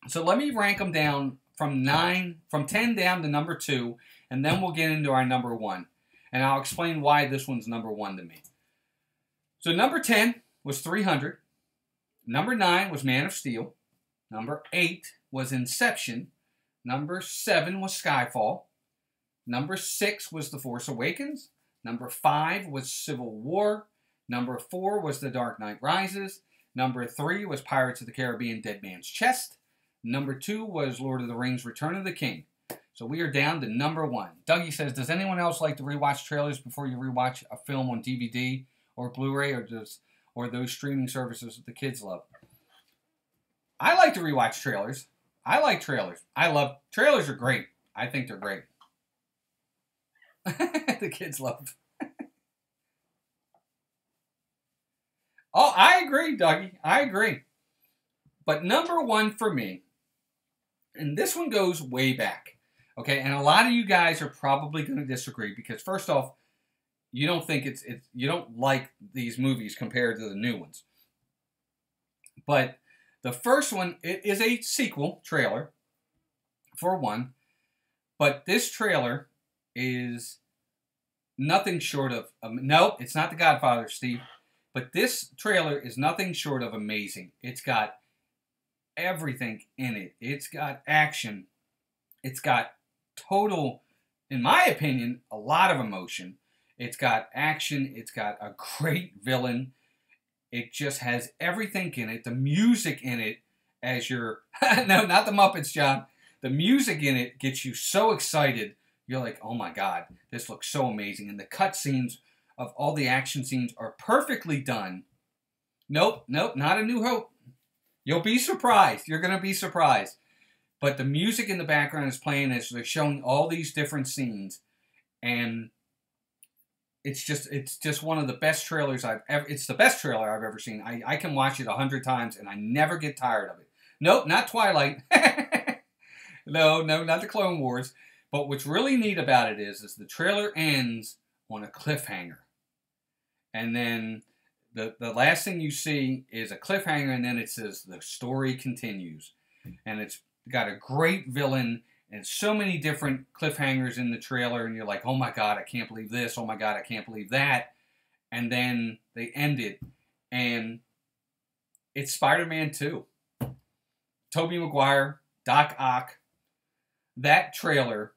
So let me rank them down from 10 down to number 2, and then we'll get into our number 1. And I'll explain why this one's number 1 to me. So number 10 was 300. Number 9 was Man of Steel. Number 8 was Inception. Number 7 was Skyfall. Number 6 was The Force Awakens. Number 5 was Civil War. Number 4 was The Dark Knight Rises. Number 3 was Pirates of the Caribbean Dead Man's Chest. Number 2 was Lord of the Rings Return of the King. So we are down to number 1. Dougie says, does anyone else like to rewatch trailers before you rewatch a film on DVD or Blu-ray or those streaming services that the kids love? I like to rewatch trailers. I like trailers. Trailers are great. I think they're great. The kids love. Oh, I agree, Dougie. I agree. But number 1 for me, and this one goes way back, okay? And a lot of you guys are probably going to disagree because first off, you don't think you don't like these movies compared to the new ones. But the first one, it is a sequel trailer, for one. But this trailer is nothing short of... no, it's not The Godfather, Steve. But this trailer is nothing short of amazing. It's got everything in it. It's got action. It's got total, in my opinion, a lot of emotion. It's got action. It's got a great villain. It just has everything in it. The music in it, as you're... no, not the Muppets, John. The music in it gets you so excited. You're like, oh my God, this looks so amazing. And the cutscenes of all the action scenes are perfectly done. Nope, not A New Hope. You'll be surprised. You're going to be surprised. But the music in the background is playing as they're showing all these different scenes. And it's just one of the best trailers I've ever... it's the best trailer I've ever seen. I can watch it 100 times and I never get tired of it. Nope, not Twilight. No, not the Clone Wars. But what's really neat about it is the trailer ends on a cliffhanger. And then the last thing you see is a cliffhanger, and then it says the story continues. And it's got a great villain and so many different cliffhangers in the trailer, and you're like, oh my God, I can't believe this. Oh my God, I can't believe that. And then they end it, and it's Spider-Man 2. Tobey Maguire, Doc Ock. That trailer,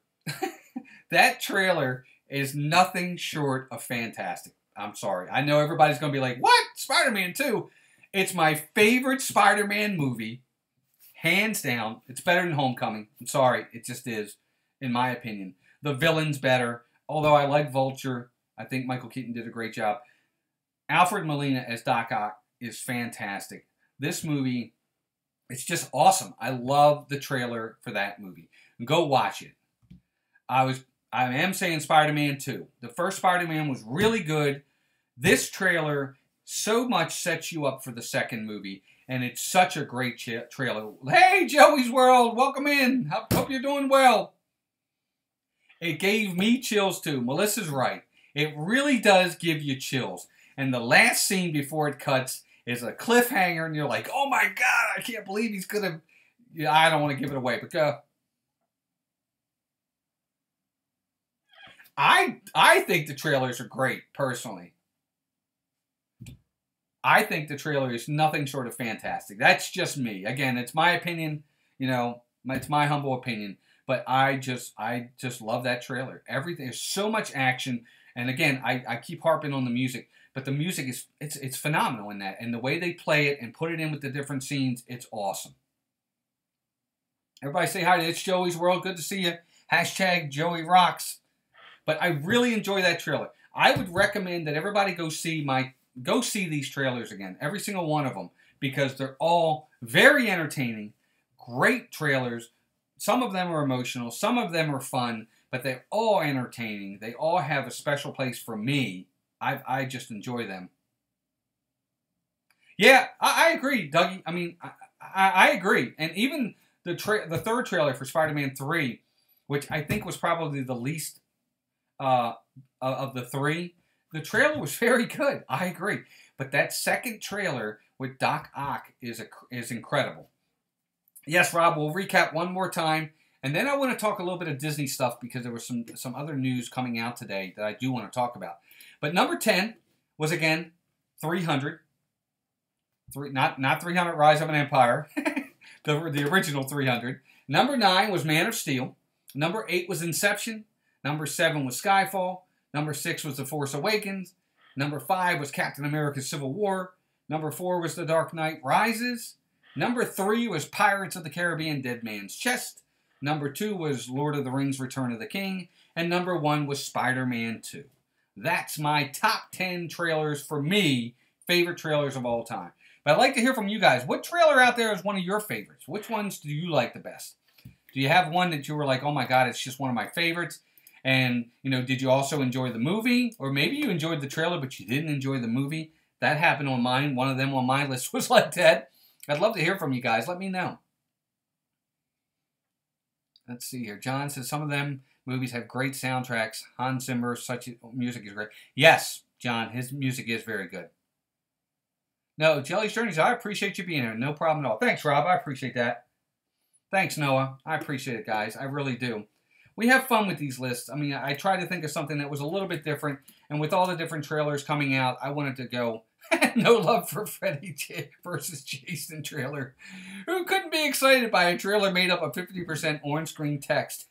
that trailer is nothing short of fantastic. I'm sorry. I know everybody's going to be like, what? Spider-Man 2? It's my favorite Spider-Man movie. Hands down. It's better than Homecoming. I'm sorry. It just is, in my opinion. The villain's better. Although I like Vulture. I think Michael Keaton did a great job. Alfred Molina as Doc Ock is fantastic. This movie, it's just awesome. I love the trailer for that movie. Go watch it. I am saying Spider-Man 2. The first Spider-Man was really good. This trailer so much sets you up for the second movie. And it's such a great trailer. Hey, Joey's World, welcome in. Hope you're doing well. It gave me chills too. Melissa's right. It really does give you chills. And the last scene before it cuts is a cliffhanger. And you're like, oh my God, I can't believe he's going to... Yeah, I don't want to give it away, but go. I think the trailers are great, personally. I think the trailer is nothing short of fantastic. That's just me. Again, it's my opinion. You know, it's my humble opinion. But I just love that trailer. Everything. There's so much action. And again, I keep harping on the music. But the music is it's phenomenal in that. And the way they play it and put it in with the different scenes, it's awesome. Everybody say hi to It's Joey's World. Good to see you. Hashtag Joey Rocks. But I really enjoy that trailer. I would recommend that everybody go see these trailers again. Every single one of them. Because they're all very entertaining. Great trailers. Some of them are emotional. Some of them are fun. But they're all entertaining. They all have a special place for me. I just enjoy them. Yeah, I agree, Dougie. I mean, I agree. And even the third trailer for Spider-Man 3, which I think was probably the least of the three, the trailer was very good. I agree. But that second trailer with Doc Ock is incredible. Yes, Rob, we'll recap one more time. And then I want to talk a little bit of Disney stuff because there was some other news coming out today that I do want to talk about. But number 10 was, again, 300. Not 300 Rise of an Empire. the original 300. Number 9 was Man of Steel. Number 8 was Inception. Number 7 was Skyfall. Number 6 was The Force Awakens. Number 5 was Captain America Civil War. Number 4 was The Dark Knight Rises. Number 3 was Pirates of the Caribbean: Dead Man's Chest. Number 2 was Lord of the Rings: Return of the King. And number 1 was Spider-Man 2. That's my top 10 trailers for me, favorite trailers of all time. But I'd like to hear from you guys. What trailer out there is one of your favorites? Which ones do you like the best? Do you have one that you were like, oh my God, it's just one of my favorites? And, you know, did you also enjoy the movie? Or maybe you enjoyed the trailer, but you didn't enjoy the movie. That happened on mine. One of them on my list was like that. I'd love to hear from you guys. Let me know. Let's see here. John says some of them movies have great soundtracks. Hans Zimmer, such music is great. Yes, John, his music is very good. No, Jelly's Journeys, I appreciate you being here. No problem at all. Thanks, Rob. I appreciate that. Thanks, Noah. I appreciate it, guys. I really do. We have fun with these lists. I mean, I try to think of something that was a little bit different. And with all the different trailers coming out, I wanted to go, no love for Freddy versus Jason trailer. Who couldn't be excited by a trailer made up of 50% on-screen text?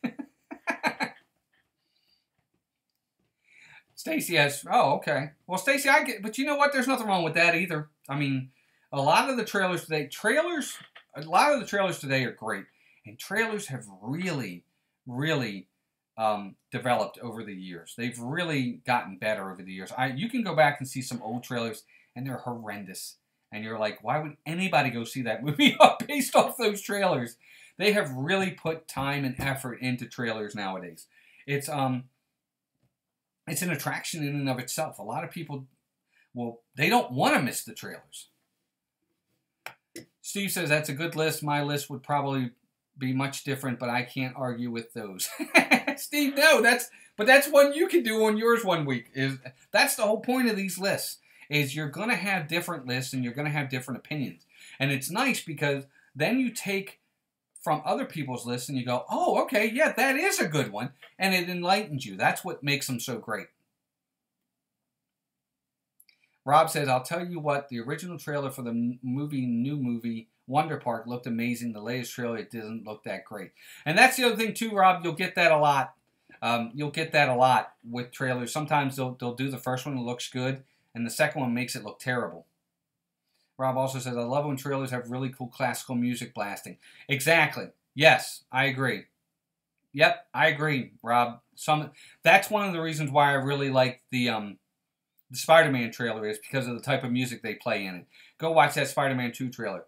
Stacy has, oh, okay. Well, Stacy, I get, but you know what? There's nothing wrong with that either. I mean, a lot of the trailers today are great. And trailers have really, really developed over the years. They've really gotten better over the years. You can go back and see some old trailers, and they're horrendous. And you're like, why would anybody go see that movie based off those trailers? They have really put time and effort into trailers nowadays. It's an attraction in and of itself. A lot of people, well, they don't want to miss the trailers. Steve says, that's a good list. My list would probably be much different, but I can't argue with those. Steve, no, that's one you can do on yours one week. That's the whole point of these lists, is you're going to have different lists and you're going to have different opinions. And it's nice because then you take from other people's lists and you go, oh, okay, yeah, that is a good one. And it enlightens you. That's what makes them so great. Rob says, I'll tell you what, the original trailer for the new movie, Wonder Park, looked amazing. The latest trailer, it didn't look that great. And that's the other thing too, Rob. You'll get that a lot. You'll get that a lot with trailers. Sometimes they'll do the first one that looks good, and the second one makes it look terrible. Rob also says, I love when trailers have really cool classical music blasting. Exactly. Yes, I agree. Yep, I agree, Rob. That's one of the reasons why I really like the Spider-Man trailer, is because of the type of music they play in it. Go watch that Spider-Man 2 trailer.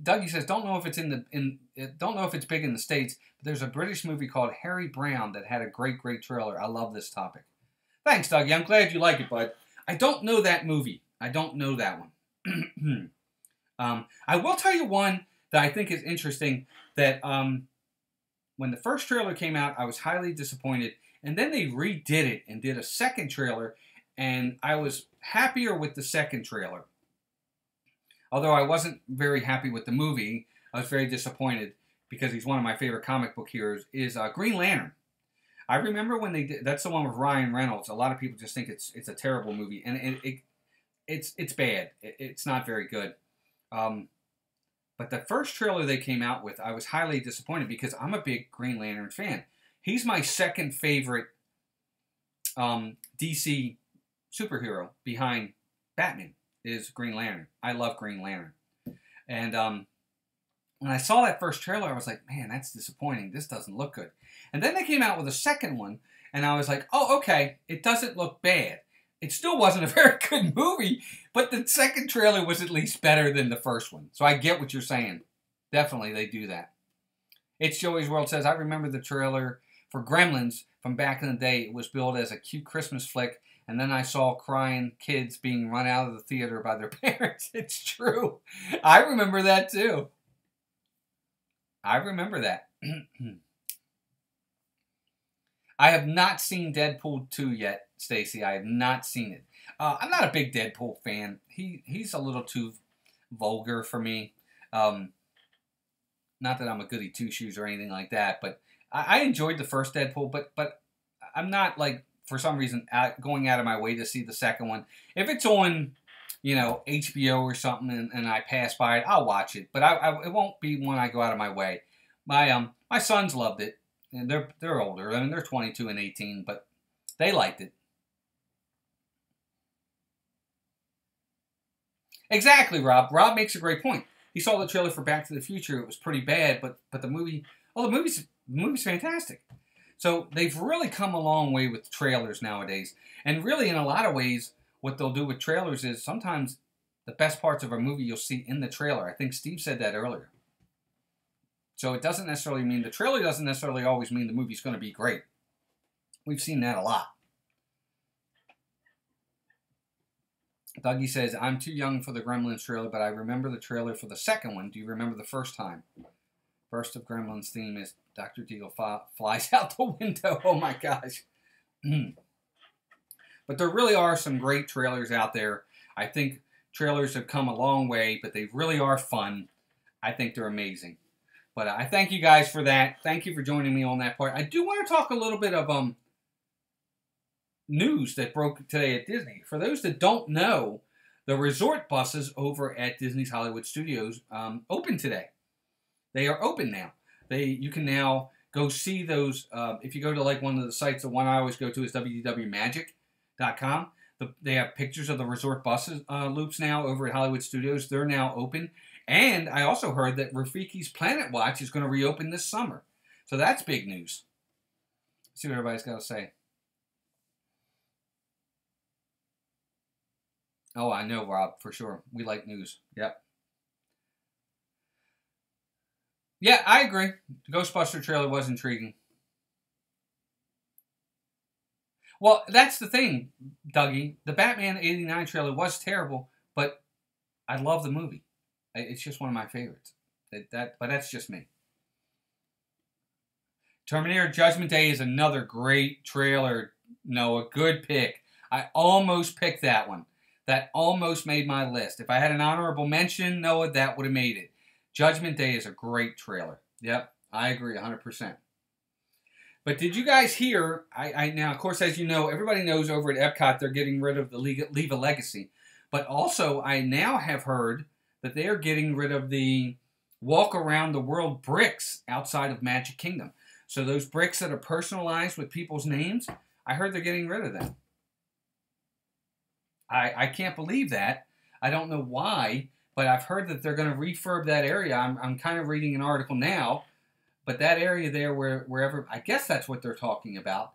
Dougie says, don't know if it's don't know if it's big in the States, but there's a British movie called Harry Brown that had a great trailer. I love this topic. Thanks, Dougie. I'm glad you like it, bud. I don't know that movie. I don't know that one. I will tell you one that I think is interesting, that when the first trailer came out, I was highly disappointed. And then they redid it and did a second trailer, and I was happier with the second trailer. Although I wasn't very happy with the movie, I was very disappointed because he's one of my favorite comic book heroes, is Green Lantern. I remember when they did, that's the one with Ryan Reynolds. A lot of people just think it's a terrible movie, and it's bad. It's not very good. But the first trailer they came out with, I was highly disappointed because I'm a big Green Lantern fan. He's my second favorite DC superhero behind Batman, is Green Lantern. I love Green Lantern. And when I saw that first trailer, I was like, man, that's disappointing. This doesn't look good. And then they came out with a second one, and I was like, oh, okay, it doesn't look bad. It still wasn't a very good movie, but the second trailer was at least better than the first one. So I get what you're saying. Definitely, they do that. It's Joey's World says, I remember the trailer for Gremlins from back in the day. It was billed as a cute Christmas flick, and then I saw crying kids being run out of the theater by their parents. It's true. I remember that too. I remember that. I have not seen Deadpool 2 yet, Stacy. I have not seen it. I'm not a big Deadpool fan. He's a little too vulgar for me. Not that I'm a goody two-shoes or anything like that, but I enjoyed the first Deadpool, but I'm not, like, for some reason, going out of my way to see the second one. If it's on, you know, HBO or something and I pass by it, I'll watch it. But it won't be one I go out of my way. My sons loved it, and they're older. I mean, they're 22 and 18, but they liked it. Exactly, Rob. Rob makes a great point. He saw the trailer for Back to the Future. It was pretty bad, but the movie, oh, the movie's fantastic. So they've really come a long way with trailers nowadays. And really, in a lot of ways, what they'll do with trailers is sometimes the best parts of a movie you'll see in the trailer. I think Steve said that earlier. So it doesn't necessarily mean, the trailer doesn't necessarily always mean the movie's going to be great. We've seen that a lot. Dougie says, I'm too young for the Gremlins trailer, but I remember the trailer for the second one. Do you remember the first time? First of Gremlins theme is Dr. Deagle flies out the window. Oh my gosh. But there really are some great trailers out there. I think trailers have come a long way, but they really are fun. I think they're amazing. But I thank you guys for that. Thank you for joining me on that part. I do want to talk a little bit of news that broke today at Disney. For those that don't know, the resort buses over at Disney's Hollywood Studios open today. They are open now. You can now go see those. If you go to like one of the sites, the one I always go to is www.magic.com. They have pictures of the resort buses loops now over at Hollywood Studios. They're now open. And I also heard that Rafiki's Planet Watch is going to reopen this summer. So that's big news. Let's see what everybody's got to say. Oh, I know, Rob, for sure. We like news. Yep. Yeah, I agree. The Ghostbuster trailer was intriguing. Well, that's the thing, Dougie. The Batman '89 trailer was terrible, but I love the movie. It's just one of my favorites. But that's just me. Terminator Judgment Day is another great trailer, Noah. Good pick. I almost picked that one. That almost made my list. If I had an honorable mention, Noah, that would have made it. Judgment Day is a great trailer. Yep, I agree 100%. But did you guys hear, now, of course, as you know, everybody knows over at Epcot they're getting rid of the Leave a Legacy. But also, I now have heard that they are getting rid of the Walk Around the World bricks outside of Magic Kingdom. So those bricks that are personalized with people's names, I heard they're getting rid of them. I can't believe that. I don't know why, but I've heard that they're going to refurb that area. I'm kind of reading an article now, but that area there, wherever, I guess that's what they're talking about.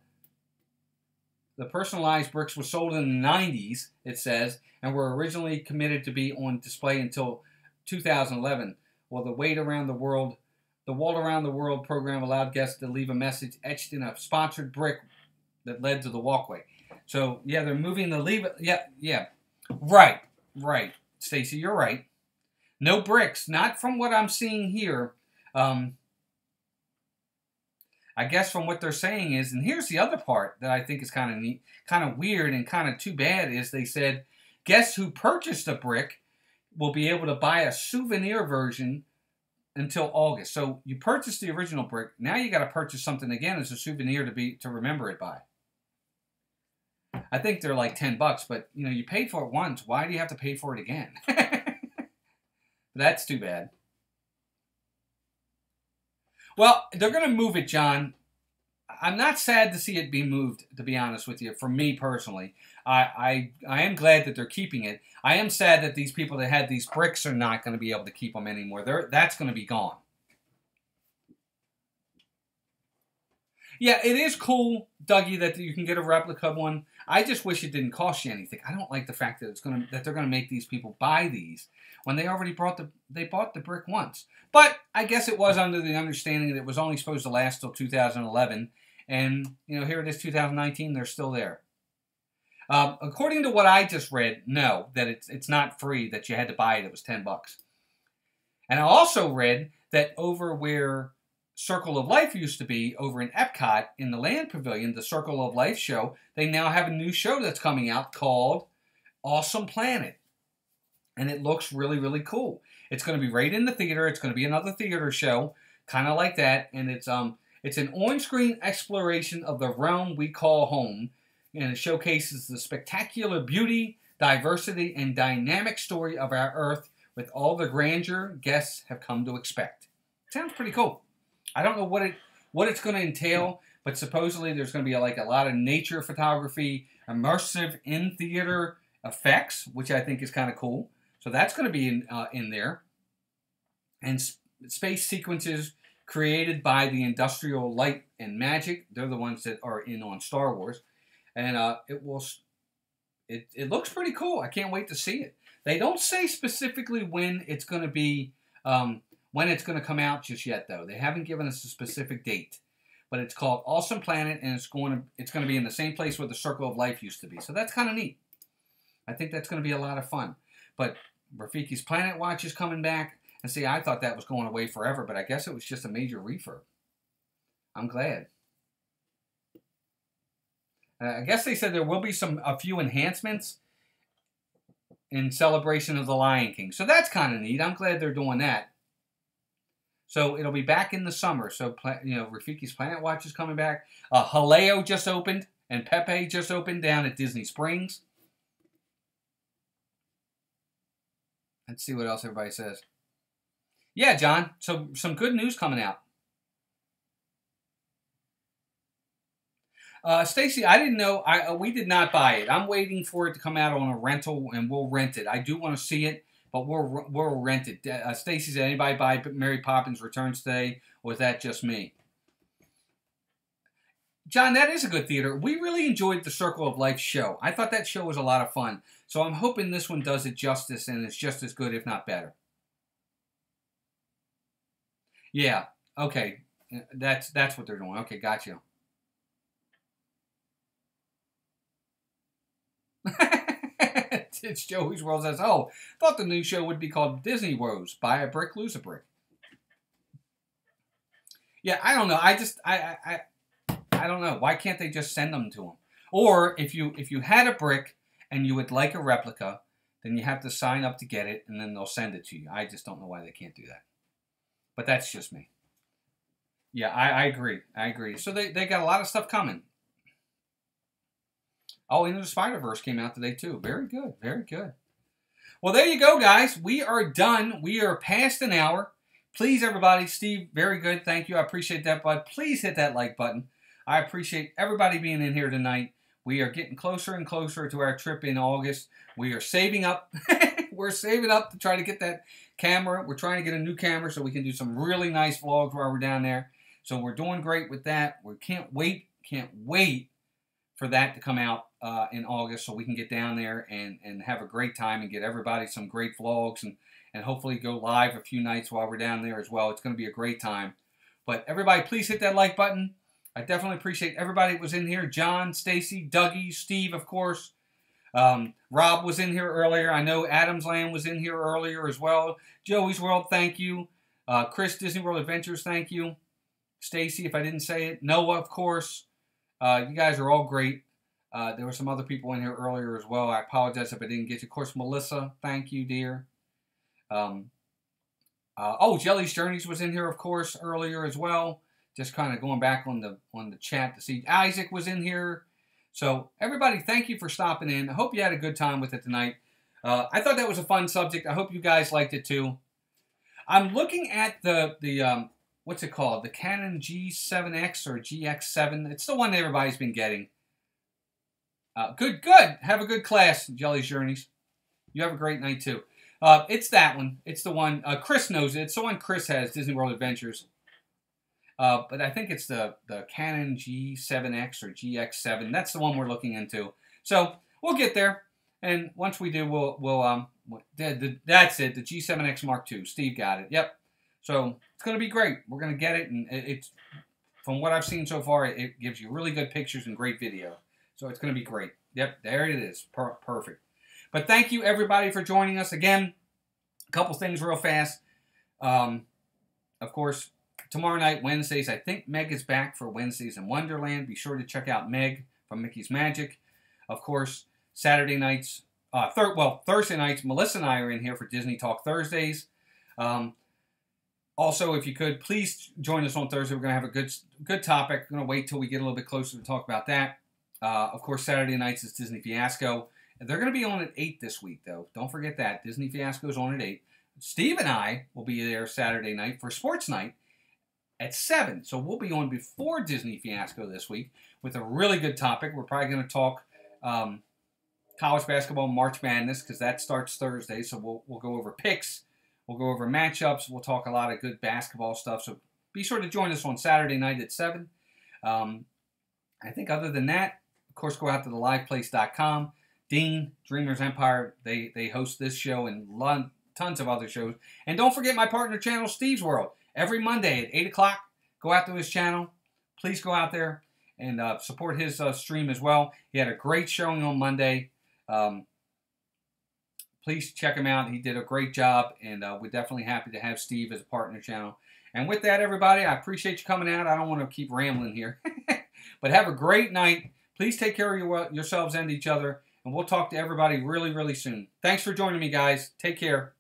The personalized bricks were sold in the 90s, it says, and were originally committed to be on display until 2011. Well, the Walt Around the World program allowed guests to leave a message etched in a sponsored brick that led to the walkway. So, yeah, they're moving the leave it. Yeah. Right. Stacy, you're right. No bricks. Not from what I'm seeing here. I guess from what they're saying is, and here's the other part that I think is kind of neat, kind of weird, and kind of too bad, is they said guests who purchased a brick will be able to buy a souvenir version until August. So you purchased the original brick. Now you got to purchase something again as a souvenir to remember it by. I think they're like $10, but you paid for it once. Why do you have to pay for it again? That's too bad. Well, they're going to move it, John. I'm not sad to see it be moved, to be honest with you, for me personally. I am glad that they're keeping it. I am sad that these people that had these bricks are not going to be able to keep them anymore. That's going to be gone. Yeah, it is cool, Dougie, that you can get a replica one. I just wish it didn't cost you anything. I don't like the fact that they're going to make these people buy these when they already bought the brick once. But I guess it was under the understanding that it was only supposed to last till 2011, and here it is, 2019. They're still there. According to what I just read, no, that it's not free. That you had to buy it. It was $10. And I also read that over where Circle of Life used to be, over in Epcot in the Land Pavilion, the Circle of Life show, they now have a new show that's coming out called Awesome Planet. And it looks really, really cool. It's going to be right in the theater. It's going to be another theater show, kind of like that. And it's an on-screen exploration of the realm we call home. And it showcases the spectacular beauty, diversity, and dynamic story of our Earth with all the grandeur guests have come to expect. Sounds pretty cool. I don't know what it's going to entail, but supposedly there's going to be like a lot of nature photography, immersive in-theater effects, which I think is kind of cool. So that's going to be in there. And space sequences created by the Industrial Light and Magic. They're the ones that are in on Star Wars. And it looks pretty cool. I can't wait to see it. They don't say specifically when it's going to be, when it's going to come out just yet, though. They haven't given us a specific date. But it's called Awesome Planet, and it's going to be in the same place where the Circle of Life used to be. So that's kind of neat. I think that's going to be a lot of fun. But Rafiki's Planet Watch is coming back. And see, I thought that was going away forever, but I guess it was just a major refurb. I'm glad. I guess they said there will be a few enhancements in celebration of the Lion King. So that's kind of neat. I'm glad they're doing that. So it'll be back in the summer. So, Rafiki's Planet Watch is coming back. Haleo just opened, and Pepe just opened down at Disney Springs. Let's see what else everybody says. Yeah, John. So some good news coming out. Stacy, I didn't know. We did not buy it. I'm waiting for it to come out on a rental, and we'll rent it. I do want to see it, but we'll rent it. Stacy, did anybody buy Mary Poppins Returns today, or was that just me? John, that is a good theater. We really enjoyed the Circle of Life show. I thought that show was a lot of fun. So I'm hoping this one does it justice, and it's just as good, if not better. Yeah. Okay. That's what they're doing. Okay, got you. It's Joey's World says, oh, thought the new show would be called Disney Woes. Buy a brick, lose a brick. Yeah, I don't know. I don't know. Why can't they just send them to them? Or if you had a brick and you would like a replica, then you have to sign up to get it, and then they'll send it to you. I just don't know why they can't do that. But that's just me. Yeah, I agree. I agree. So they got a lot of stuff coming. Oh, Into the Spider-Verse came out today, too. Very good. Very good. Well, there you go, guys. We are done. We are past an hour. Please, everybody. Steve, very good. Thank you. I appreciate that, bud. Please hit that like button. I appreciate everybody being in here tonight. We are getting closer and closer to our trip in August. We are saving up. We're saving up to try to get that camera. We're trying to get a new camera so we can do some really nice vlogs while we're down there. So we're doing great with that. We can't wait for that to come out in August so we can get down there and have a great time and get everybody some great vlogs and hopefully go live a few nights while we're down there as well. It's going to be a great time. But everybody, please hit that like button. I definitely appreciate everybody that was in here. John, Stacy, Dougie, Steve, of course. Rob was in here earlier. I know Adam's Land was in here earlier as well. Joey's World, thank you. Chris, Disney World Adventures, thank you. Stacy, if I didn't say it. Noah, of course. You guys are all great. There were some other people in here earlier as well. I apologize if I didn't get you. Of course, Melissa, thank you, dear. Jelly's Journeys was in here, of course, earlier as well. Just kind of going back on the chat to see. Isaac was in here. So, everybody, thank you for stopping in. I hope you had a good time with it tonight. I thought that was a fun subject. I hope you guys liked it, too. I'm looking at the what's it called? The Canon G7X or GX7. It's the one that everybody's been getting. Good. Have a good class, Jelly's Journeys. You have a great night, too. It's that one. It's the one. Chris knows it. It's the one Chris has, Disney World Adventures. But I think it's the Canon G7X or GX7. That's the one we're looking into. So we'll get there. And once we do, that's it. The G7X Mark II. Steve got it. Yep. So it's going to be great. We're going to get it. And it's, from what I've seen so far, it gives you really good pictures and great video. So it's going to be great. Yep. There it is. Perfect. But thank you, everybody, for joining us. Again, a couple things real fast. Of course, tomorrow night, Wednesdays, I think Meg is back for Wednesdays in Wonderland. Be sure to check out Meg from Mickey's Magic. Of course, Saturday nights, Thursday nights, Melissa and I are in here for Disney Talk Thursdays. Also, if you could, please join us on Thursday. We're going to have a good topic. We're going to wait till we get a little bit closer to talk about that. Of course, Saturday nights is Disney Fiasco. They're going to be on at 8 this week, though. Don't forget that. Disney Fiasco is on at 8. Steve and I will be there Saturday night for Sports Night at 7. So we'll be on before Disney Fiasco this week with a really good topic. We're probably going to talk kind college basketball March Madness because that starts Thursday. So we'll go over picks. We'll go over matchups. We'll talk a lot of good basketball stuff. So be sure to join us on Saturday night at 7. I think other than that, of course, go out to theliveplace.com. Dean, Dreamers Empire, they host this show and tons of other shows. And don't forget my partner channel, Steve's World. Every Monday at 8 o'clock, go out to his channel. Please go out there and support his stream as well. He had a great showing on Monday. Please check him out. He did a great job, and we're definitely happy to have Steve as a partner channel. And with that, everybody, I appreciate you coming out. I don't want to keep rambling here. But have a great night. Please take care of yourselves and each other. And we'll talk to everybody really, really soon. Thanks for joining me, guys. Take care.